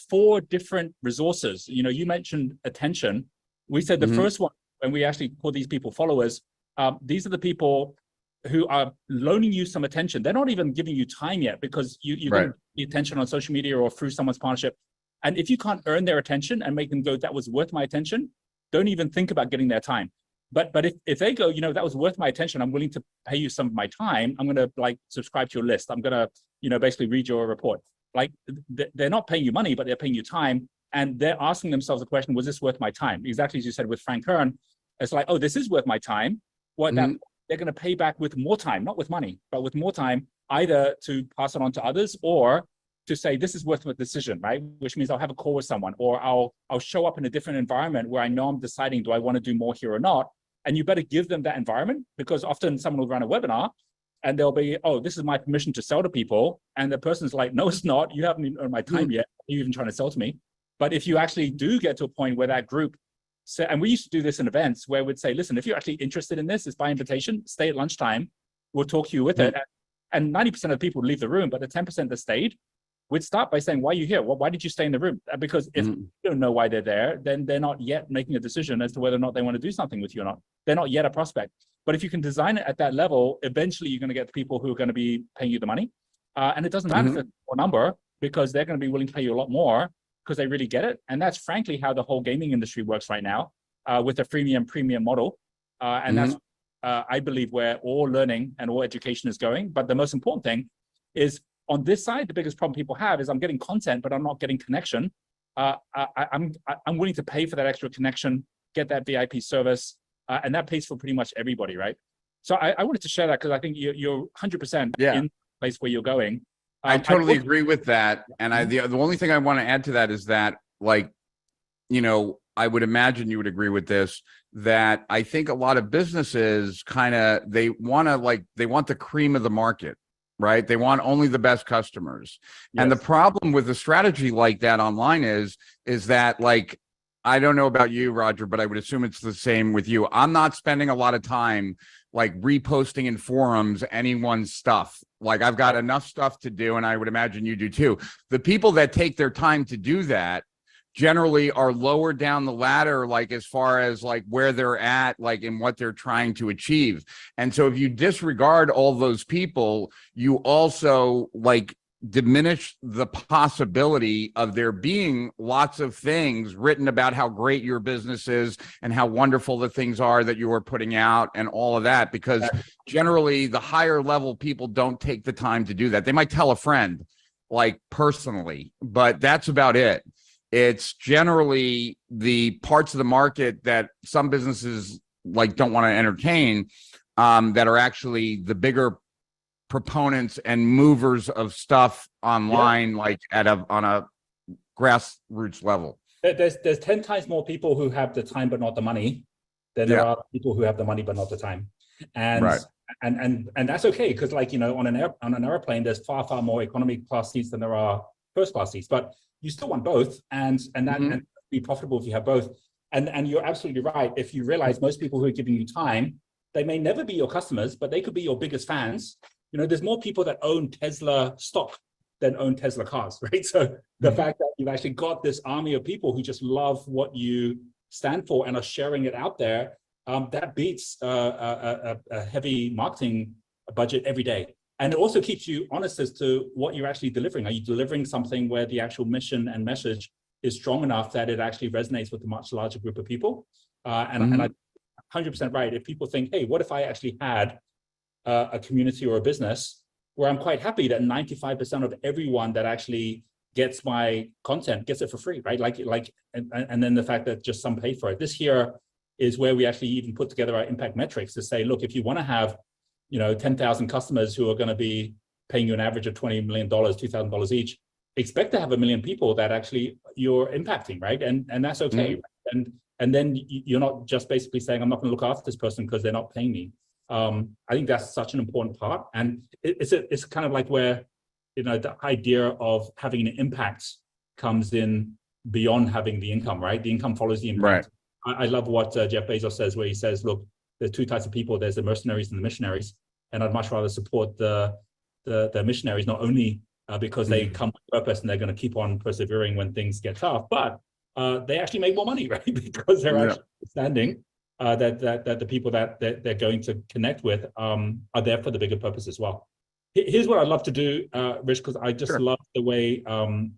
4 different resources. You mentioned attention. We said the first one, when we actually call these people followers, these are the people who are loaning you some attention. They're not even giving you time yet, because you get the attention on social media or through someone's partnership. And if you can't earn their attention and make them go, that was worth my attention, don't even think about getting their time. But if they go, that was worth my attention, I'm willing to pay you some of my time, I'm going to subscribe to your list, I'm going to, basically read your report. Like they're not paying you money, but they're paying you time. And they're asking themselves the question, was this worth my time? Exactly as you said with Frank Kern, it's like, oh, this is worth my time. They're going to pay back with more time, not with money, but with more time, either to pass it on to others or to say, this is worth a decision, right? Which means I'll have a call with someone, or I'll show up in a different environment where I know I'm deciding, do I want to do more here or not? And you better give them that environment, because often someone will run a webinar and they'll be, oh, this is my permission to sell to people. And the person's like, no, it's not. You haven't even earned my time yet. You're even trying to sell to me. But if you actually do get to a point where that group, and we used to do this in events where we'd say, listen, if you're actually interested in this, it's by invitation, stay at lunchtime, we'll talk to you with it. And 90% of the people would leave the room, but the 10% that stayed, we'd start by saying, why are you here? Well, why did you stay in the room? Because if you don't know why they're there, then they're not yet making a decision as to whether or not they want to do something with you or not. They're not yet a prospect. But if you can design it at that level, eventually you're going to get the people who are going to be paying you the money. And it doesn't matter if it's a number, because they're going to be willing to pay you a lot more because they really get it. And that's frankly how the whole gaming industry works right now, with the freemium premium model. And that's, I believe, where all learning and all education is going. But the most important thing is, on this side, the biggest problem people have is I'm getting content, but I'm not getting connection. I'm willing to pay for that extra connection, get that VIP service, and that pays for pretty much everybody, right? So I wanted to share that because I think you're 100% in the place where you're going. I totally agree with that. And the only thing I want to add to that is that, I would imagine you would agree with this, that I think a lot of businesses they want the cream of the market. right? They want only the best customers. Yes. And the problem with a strategy like that online is that, like, I don't know about you, Roger, but I would assume it's the same with you. I'm not spending a lot of time like reposting in forums anyone's stuff. Like, I've got enough stuff to do, and I would imagine you do too. The people that take their time to do that generally are lower down the ladder, like as far as like where they're at, like in what they're trying to achieve. And so if you disregard all those people, you also like diminish the possibility of there being lots of things written about how great your business is and how wonderful the things are that you are putting out and all of that, because generally the higher level people don't take the time to do that. They might tell a friend, like personally, but that's about it. It's generally the parts of the market that some businesses like don't want to entertain, that are actually the bigger proponents and movers of stuff online, like on a grassroots level. There's 10 times more people who have the time but not the money than there are people who have the money but not the time. And and that's okay, because like, you know, on an airplane, there's far more economy class seats than there are first class seats, but you still want both, and be profitable if you have both. And you're absolutely right. If you realize most people who are giving you time, they may never be your customers, but they could be your biggest fans. You know, there's more people that own Tesla stock than own Tesla cars, right? So the fact that you've actually got this army of people who just love what you stand for and are sharing it out there, that beats a heavy marketing budget every day. And it also keeps you honest as to what you're actually delivering. Are you delivering something where the actual mission and message is strong enough that it actually resonates with a much larger group of people? And I'm 100% right. If people think, hey, what if I actually had a community or a business where I'm quite happy that 95% of everyone that actually gets my content gets it for free, right? And then the fact that just some pay for it. This here is where we actually even put together our impact metrics to say, look, if you want to have, you know, 10,000 customers who are going to be paying you an average of $20 million, $2,000 each, expect to have 1 million people that actually you're impacting, right? And that's okay. And then you're not just basically saying, I'm not going to look after this person because they're not paying me. I think that's such an important part. And it's kind of like where, you know, the idea of having an impact comes in beyond having the income, right? The income follows the impact. Right. I love what Jeff Bezos says, where he says, look, there's two types of people. There's the mercenaries and the missionaries. And I'd much rather support the missionaries, not only because they come with purpose and they're going to keep on persevering when things get tough, but they actually make more money, right? Because they're actually understanding that the people that they're going to connect with are there for the bigger purpose as well. Here's what I'd love to do, Rich, because I just love the way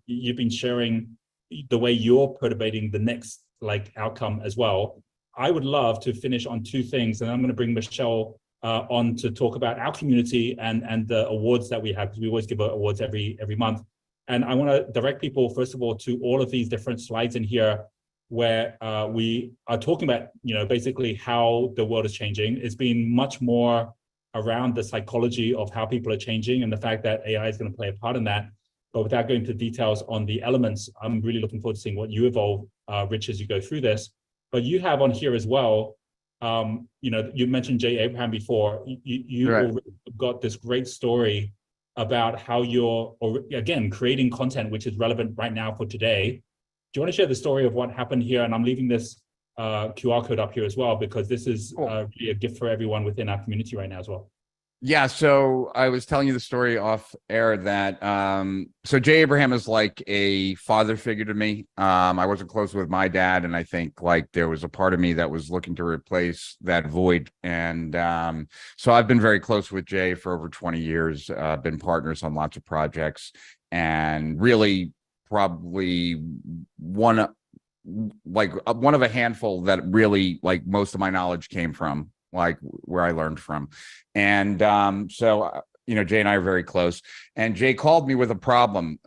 you've been sharing the way you're perturbating the next like outcome as well. I would love to finish on two things, and I'm going to bring Michelle on to talk about our community and the awards that we have, because we always give awards every month. And I want to direct people, first of all, to all of these different slides in here where we are talking about, you know, basically how the world is changing. It's been much more around the psychology of how people are changing and the fact that AI is going to play a part in that. But without going into details on the elements, I'm really looking forward to seeing what you evolve, Rich, as you go through this. But you have on here as well, you know, you mentioned Jay Abraham before. You already got this great story about how you're, again, creating content which is relevant right now for today. Do you want to share the story of what happened here? And I'm leaving this QR code up here as well, because this is really a gift for everyone within our community right now as well. Yeah, so I was telling you the story off air that so Jay Abraham is like a father figure to me. I wasn't close with my dad, and I think like there was a part of me that was looking to replace that void. And so I've been very close with Jay for over 20 years, been partners on lots of projects, and really probably one of a handful that really like most of my knowledge came from, like where I learned from. And so, you know, Jay and I are very close, and Jay called me with a problem.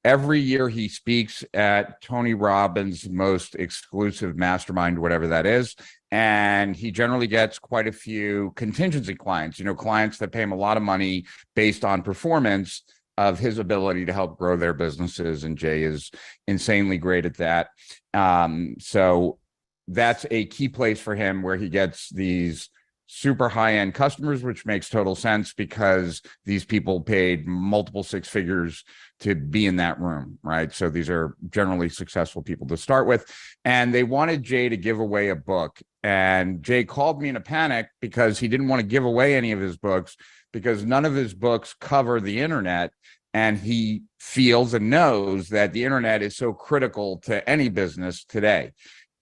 Every year he speaks at Tony Robbins' most exclusive mastermind, whatever that is. And he generally gets quite a few contingency clients, you know, clients that pay him a lot of money based on performance of his ability to help grow their businesses. And Jay is insanely great at that. So that's a key place for him where he gets these super high-end customers, which makes total sense because these people paid multiple six figures to be in that room, right? So these are generally successful people to start with. And they wanted Jay to give away a book. And Jay called me in a panic because he didn't want to give away any of his books because none of his books cover the internet. And he feels and knows that the internet is so critical to any business today.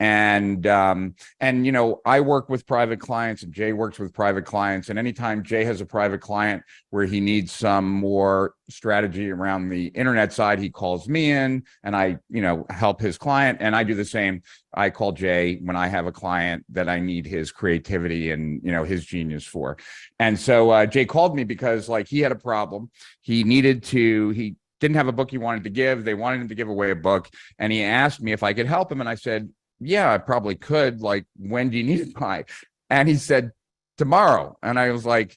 And you know, I work with private clients and Jay works with private clients. And anytime Jay has a private client where he needs some more strategy around the internet side, he calls me in and I, you know, help his client. And I do the same. I call Jay when I have a client that I need his creativity and, you know, his genius for. And so Jay called me because like he had a problem. He didn't have a book he wanted to give. They wanted him to give away a book. And he asked me if I could help him. And I said, yeah, I probably could. Like, when do you need it by? And he said, tomorrow. And I was like,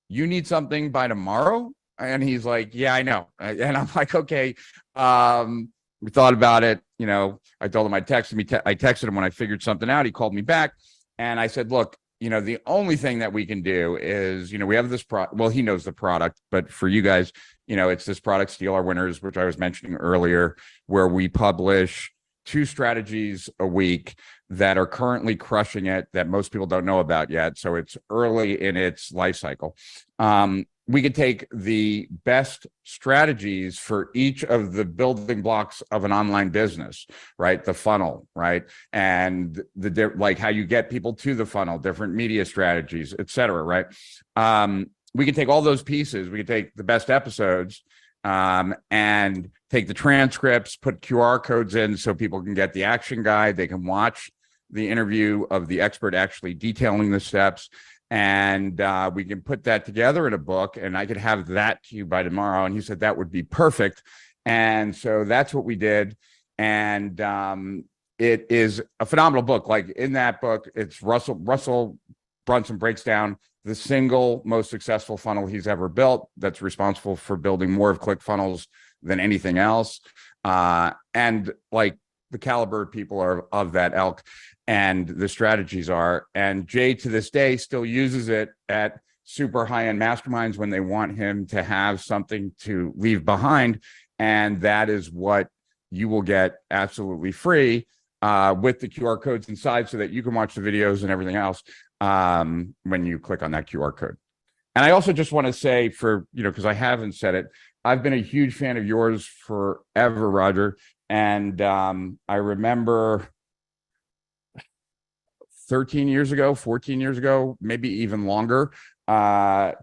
you need something by tomorrow? And he's like, yeah, I know. And I'm like, okay. We thought about it. You know, I told him I texted him when I figured something out. He called me back and I said, look, you know, the only thing that we can do is, you know, we have this well, he knows the product, but for you guys, you know, it's this product, Steal Our Winners, which I was mentioning earlier, where we publish 2 strategies a week that are currently crushing it that most people don't know about yet. So it's early in its life cycle. We could take the best strategies for each of the building blocks of an online business, right? The funnel, right? And like how you get people to the funnel, different media strategies, et cetera, right? We can take all those pieces. We can take the best episodes and take the transcripts, put QR codes in so people can get the action guide. They can watch the interview of the expert actually detailing the steps. And we can put that together in a book and I could have that to you by tomorrow. And he said that would be perfect. And so that's what we did. And it is a phenomenal book. Like in that book, it's Russell Brunson breaks down the single most successful funnel he's ever built that's responsible for building more of ClickFunnels than anything else. And like the caliber of people are of that ilk and the strategies are. And Jay to this day still uses it at super high-end masterminds when they want him to have something to leave behind. And that is what you will get absolutely free with the QR codes inside so that you can watch the videos and everything else when you click on that QR code. And I also just want to say for, you know, because I haven't said it, I've been a huge fan of yours forever, Roger. And I remember 13 years ago, 14 years ago, maybe even longer,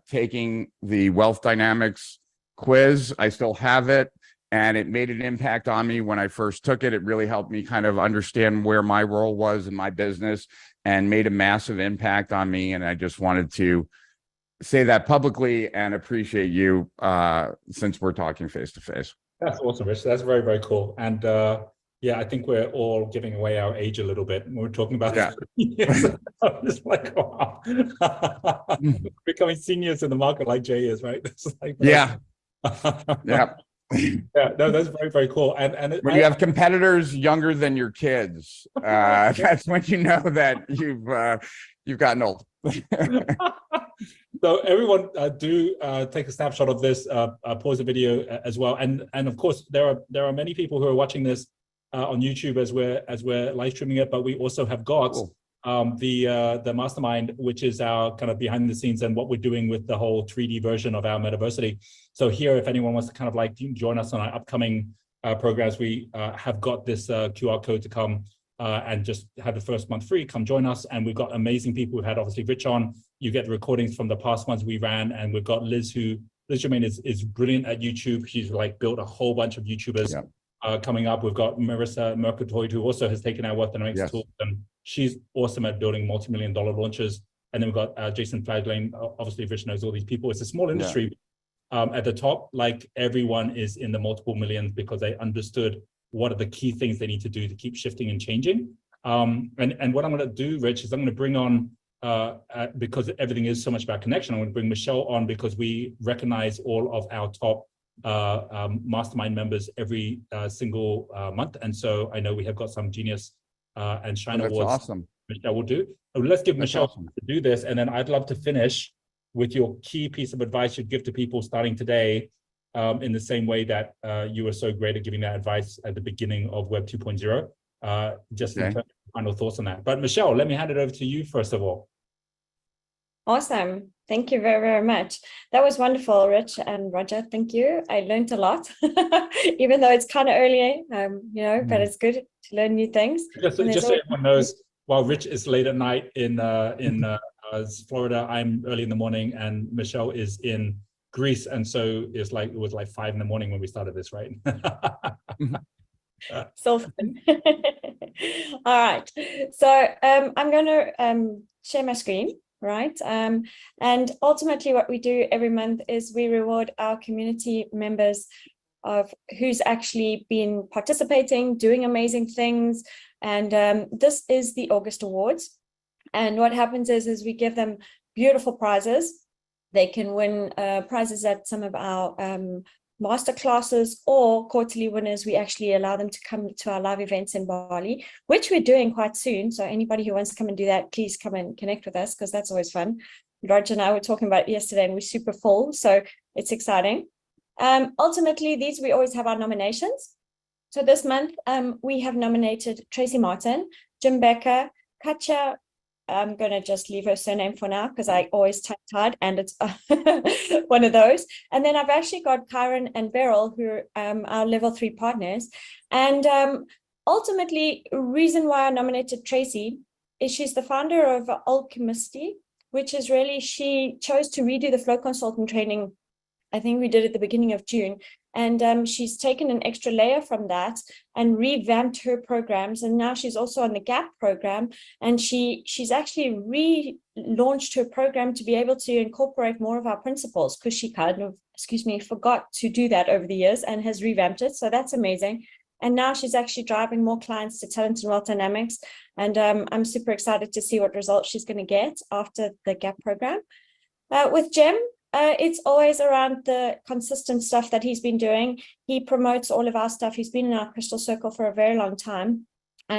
taking the Wealth Dynamics quiz. I still have it. And it made an impact on me when I first took it. It really helped me kind of understand where my role was in my business and made a massive impact on me. And I just wanted to say that publicly and appreciate you since we're talking face to face. That's awesome, Rich. That's very, very cool. And yeah, I think we're all giving away our age a little bit when we're talking about this. I'm just like, wow. Becoming seniors in the market like Jay is, right? It's like, yeah. Yeah. Yeah, no, that's very, very cool. And when you have competitors younger than your kids, that's when you know that you've gotten old. So everyone, do take a snapshot of this. Pause the video as well, and of course there are many people who are watching this on YouTube as we're live streaming it. But we also have got the mastermind, which is our kind of behind the scenes and what we're doing with the whole 3D version of our Metaversity. So here, if anyone wants to kind of like join us on our upcoming programs, we have got this QR code to come and just have the first month free. Come join us. And we've got amazing people. We've had obviously Rich on. You get the recordings from the past ones we ran. And we've got Liz Germain is brilliant at YouTube. She's like built a whole bunch of YouTubers coming up. We've got Marissa Mercatoid, who also has taken our Wealth Dynamics tool. And she's awesome at building multi-million-dollar launches. And then we've got Jason Fladlane. Obviously, Rich knows all these people. It's a small industry. At the top, like everyone is in the multiple millions because they understood what are the key things they need to do to keep shifting and changing. And what I'm going to do, Rich, is I'm going to bring on, because everything is so much about connection, I'm going to bring Michelle on because we recognize all of our top mastermind members every single month. And so I know we have got some Genius and Shine Awards. Awesome. Michelle will do. Let's give That's Michelle awesome. to do this, and then I'd love to finish with your key piece of advice you'd give to people starting today, in the same way that you were so great at giving that advice at the beginning of Web 2.0. Just in terms of final thoughts on that. But Michelle, let me hand it over to you first of all. Awesome. Thank you very, very much. That was wonderful, Rich and Roger. Thank you. I learned a lot, even though it's kind of early, but it's good to learn new things. Just so everyone knows, while Rich is late at night in Florida, I'm early in the morning, and Michelle is in Greece, and so it was like 5 a.m. when we started this, right? So fun. All right. So I'm going to share my screen. Right. And ultimately what we do every month is we reward our community members of who's actually been participating, doing amazing things. And this is the August Awards. And what happens is we give them beautiful prizes. They can win prizes at some of our masterclasses, or quarterly winners. We actually allow them to come to our live events in Bali, which we're doing quite soon. So anybody who wants to come and do that, please come and connect with us, because that's always fun. Roger and I were talking about it yesterday, and we're super full, so it's exciting. Ultimately, we always have our nominations. So this month, we have nominated Tracy Martin, Jim Becker, Katja. I'm going to just leave her surname for now because I always tongue-tied, and it's one of those. And then I've actually got Kyron and Beryl, who are our level 3 partners. And ultimately, reason why I nominated Tracy is she's the founder of Alchemisty, which is really, she chose to redo the flow consultant training. I think we did at the beginning of June. And she's taken an extra layer from that and revamped her programs. And now she's also on the GAP program. And she's actually relaunched her program to be able to incorporate more of our principles, because she kind of, forgot to do that over the years, and has revamped it. So that's amazing. And now she's actually driving more clients to Talent and Wealth Dynamics. And I'm super excited to see what results she's going to get after the GAP program. With Jim, it's always around the consistent stuff that he's been doing. He promotes all of our stuff. He's been in our crystal circle for a very long time.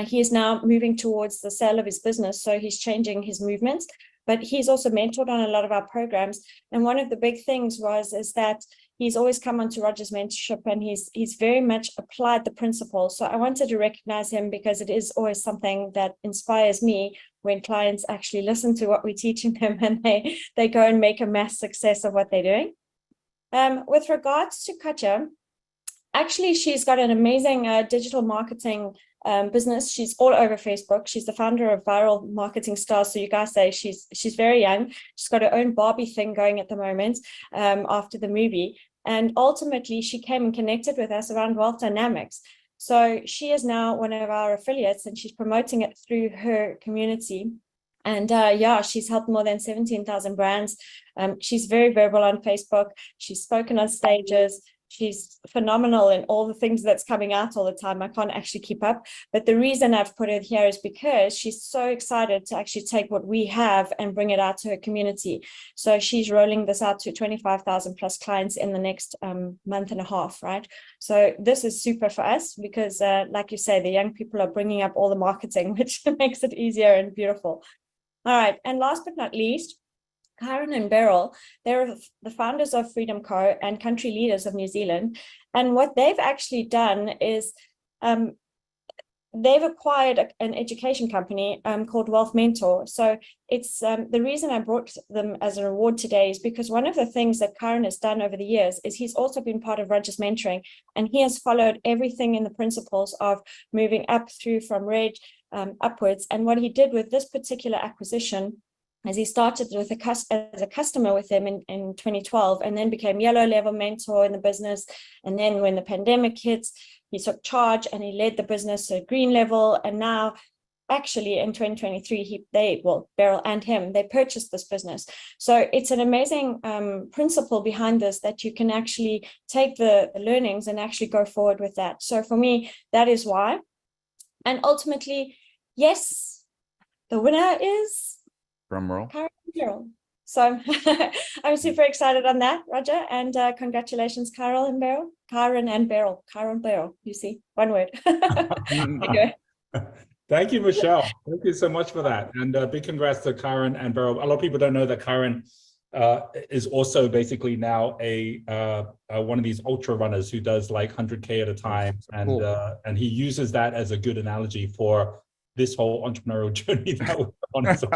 He is now moving towards the sale of his business, so he's changing his movements. But he's also mentored on a lot of our programs. And one of the big things is that he's always come onto Roger's mentorship, and he's very much applied the principles. So I wanted to recognize him, because it is always something that inspires me when clients actually listen to what we're teaching them, and they go and make a mass success of what they're doing. With regards to Katja, actually, she's got an amazing digital marketing business. She's all over Facebook. She's the founder of Viral Marketing Stars. So you guys say she's very young. She's got her own Barbie thing going at the moment after the movie. And ultimately, she came and connected with us around Wealth Dynamics. So she is now one of our affiliates, and she's promoting it through her community. And she's helped more than 17,000 brands. She's very verbal on Facebook. She's spoken on stages. She's phenomenal in all the things that's coming out all the time. I can't actually keep up. But the reason I've put it here is because she's so excited to actually take what we have and bring it out to her community. So she's rolling this out to 25,000 plus clients in the next month and a half, right? So this is super for us because, like you say, the young people are bringing up all the marketing, which makes it easier and beautiful. All right. And last but not least, Kyron and Beryl, they're the founders of Freedom Co. and country leaders of New Zealand. And what they've actually done is they've acquired an education company called Wealth Mentor. So it's the reason I brought them as a reward today is because one of the things that Kyron has done over the years is he's also been part of Roger's mentoring, and he has followed everything in the principles of moving up through from red upwards. And what he did with this particular acquisition as he started with as a customer with him in 2012, and then became yellow level mentor in the business. And then when the pandemic hit, he took charge and he led the business to green level. And now actually in 2023, Beryl and him, they purchased this business. So it's an amazing principle behind this, that you can actually take the learnings and actually go forward with that. So for me, that is why. And ultimately, yes, the winner is drum roll. Carol. So I'm super excited on that, Roger. And congratulations, Kyron and Beryl. You see, one word. Anyway. Thank you, Michelle. Thank you so much for that. And big congrats to Karen and Beryl. A lot of people don't know that Karen is also basically now a one of these ultra runners who does like 100K at a time. And cool. And he uses that as a good analogy for this whole entrepreneurial journey that we're on. So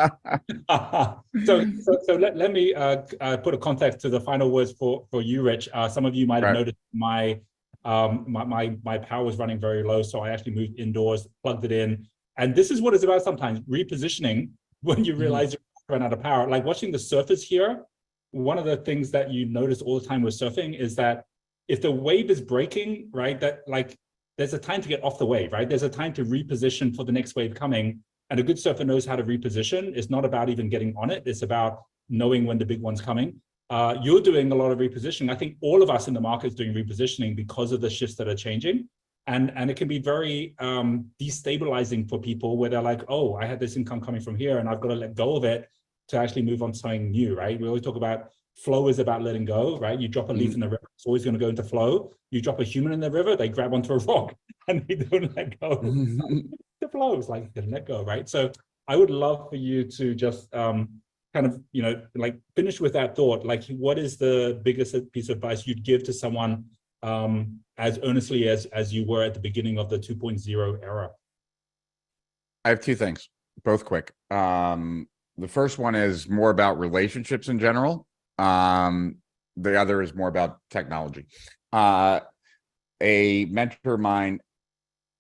let me put a context to the final words for you, Rich. Some of you might have noticed my power was running very low, so I actually moved indoors, plugged it in. And this is what it's about sometimes, repositioning when you realize you're run out of power. Like watching the surfers here, one of the things that you notice all the time with surfing is that if the wave is breaking, right, that like there's a time to get off the wave, right? There's a time to reposition for the next wave coming. And a good surfer knows how to reposition. It's not about even getting on it. It's about knowing when the big one's coming. You're doing a lot of repositioning. I think all of us in the market is doing repositioning because of the shifts that are changing. And it can be very destabilizing for people where they're like, oh, I had this income coming from here and I've got to let go of it to actually move on to something new, right? We always talk about flow is about letting go, right? You drop a leaf in the river, it's always going to go into flow. You drop a human in the river, they grab onto a rock and they don't let go. The flow is like, let go, right? So I would love for you to just kind of, you know, like finish with that thought. Like, what is the biggest piece of advice you'd give to someone as earnestly as you were at the beginning of the 2.0 era? I have two things, both quick. The first one is more about relationships in general. The other is more about technology. A mentor of mine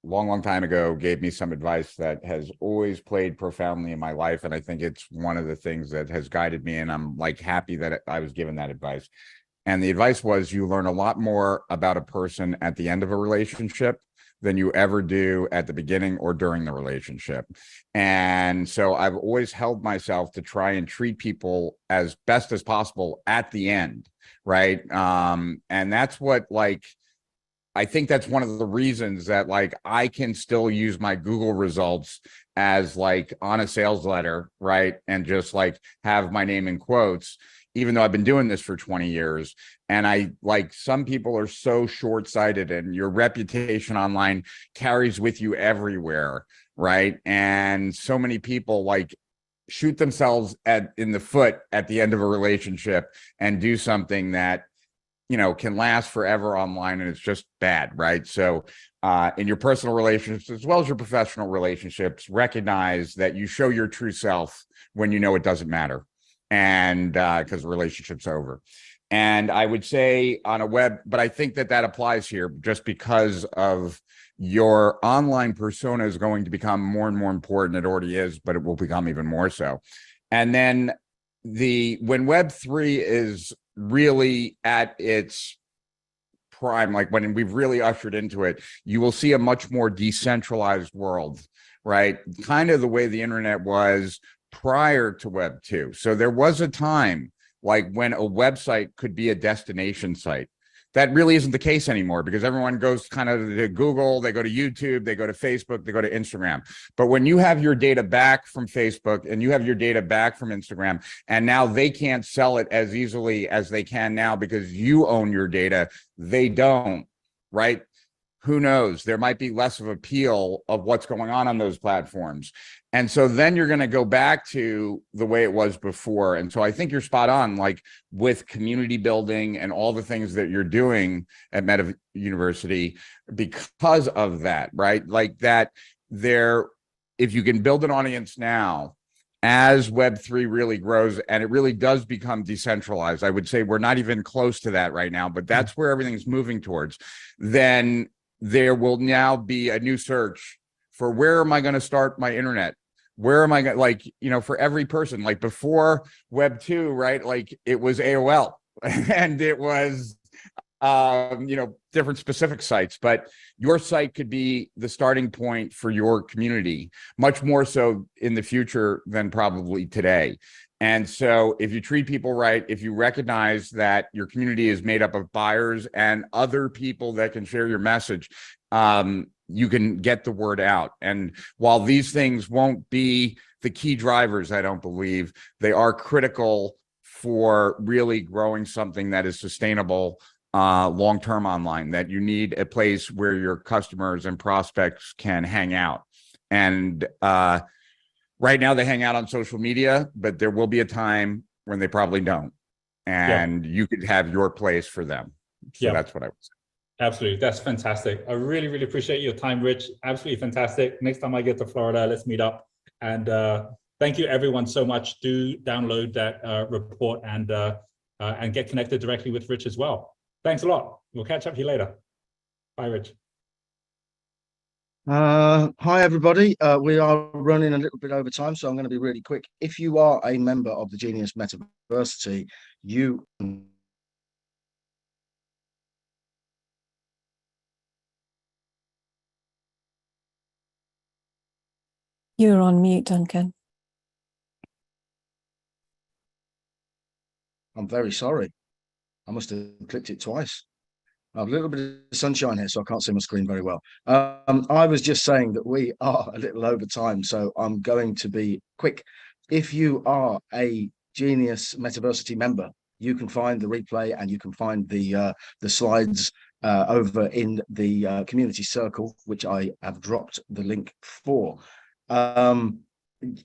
long time ago gave me some advice that has always played profoundly in my life. And I think it's one of the things that has guided me. And I'm like happy that I was given that advice. And the advice was, you learn a lot more about a person at the end of a relationship than you ever do at the beginning or during the relationship. And so I've always held myself to try and treat people as best as possible at the end, right? And that's what, like, I think that's one of the reasons that, like, I can still use my Google results as like on a sales letter, right? And just like have my name in quotes, even though I've been doing this for 20 years. And I, like, some people are so short-sighted and your reputation online carries with you everywhere, right? And so many people like shoot themselves in the foot at the end of a relationship and do something that, you know, can last forever online, and it's just bad, right? So in your personal relationships, as well as your professional relationships, recognize that you show your true self when you know it doesn't matter, and because the relationship's over. And I would say on a web, but I think that applies here just because of your online persona is going to become more and more important. It already is, but it will become even more so. And then when Web3 is really at its prime, like when we've really ushered into it, you will see a much more decentralized world, right? Kind of the way the internet was prior to Web 2. So there was a time like when a website could be a destination site. That really isn't the case anymore because everyone goes kind of to Google, they go to YouTube, they go to Facebook, they go to Instagram. But when you have your data back from Facebook and you have your data back from Instagram, and now they can't sell it as easily as they can now because you own your data, they don't, right? Who knows? There might be less of appeal of what's going on those platforms. And so then you're going to go back to the way it was before. And so I think you're spot on, like with community building and all the things that you're doing at Meta University because of that, right? Like that if you can build an audience now, as Web3 really grows and it really does become decentralized, I would say we're not even close to that right now, but that's where everything's moving towards. Then there will now be a new search for where am I going to start my internet? Where am I going to, like, you know, for every person, like before Web 2, right? Like it was AOL and it was, you know, different specific sites, but your site could be the starting point for your community, much more so in the future than probably today. And so if you treat people right, if you recognize that your community is made up of buyers and other people that can share your message, you can get the word out. And while these things won't be the key drivers, I don't believe, they are critical for really growing something that is sustainable long-term online, that you need a place where your customers and prospects can hang out. And right now they hang out on social media, but there will be a time when they probably don't. And you could have your place for them. So that's what I would say. Absolutely. That's fantastic. I really, really appreciate your time, Rich. Absolutely fantastic. Next time I get to Florida, let's meet up. And thank you everyone so much. Do download that report and get connected directly with Rich as well. Thanks a lot. We'll catch up with you later. Bye, Rich. Hi, everybody. We are running a little bit over time, so I'm going to be really quick. If you are a member of the Genius Metaversity, you You're on mute, Duncan. I'm very sorry. I must have clicked it twice. I have a little bit of sunshine here, so I can't see my screen very well. I was just saying that we are a little over time, so I'm going to be quick. If you are a Genius Metaversity member, you can find the replay and you can find the slides over in the community circle, which I have dropped the link for.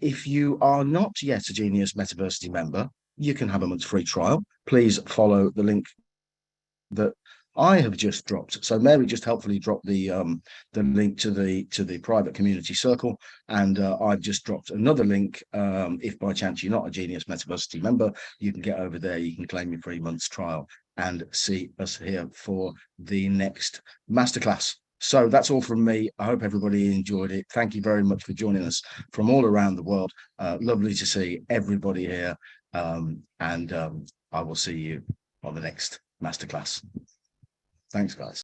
If you are not yet a Genius Metaversity member, you can have a month's free trial. Please follow the link that I have just dropped. So Mary just helpfully dropped the link to the private community circle, and I've just dropped another link. If by chance you're not a Genius Metaversity member, you can get over there. You can claim your 3 months trial and see us here for the next masterclass. So that's all from me. I hope everybody enjoyed it. Thank you very much for joining us from all around the world. Lovely to see everybody here. I will see you on the next masterclass. Thanks, guys.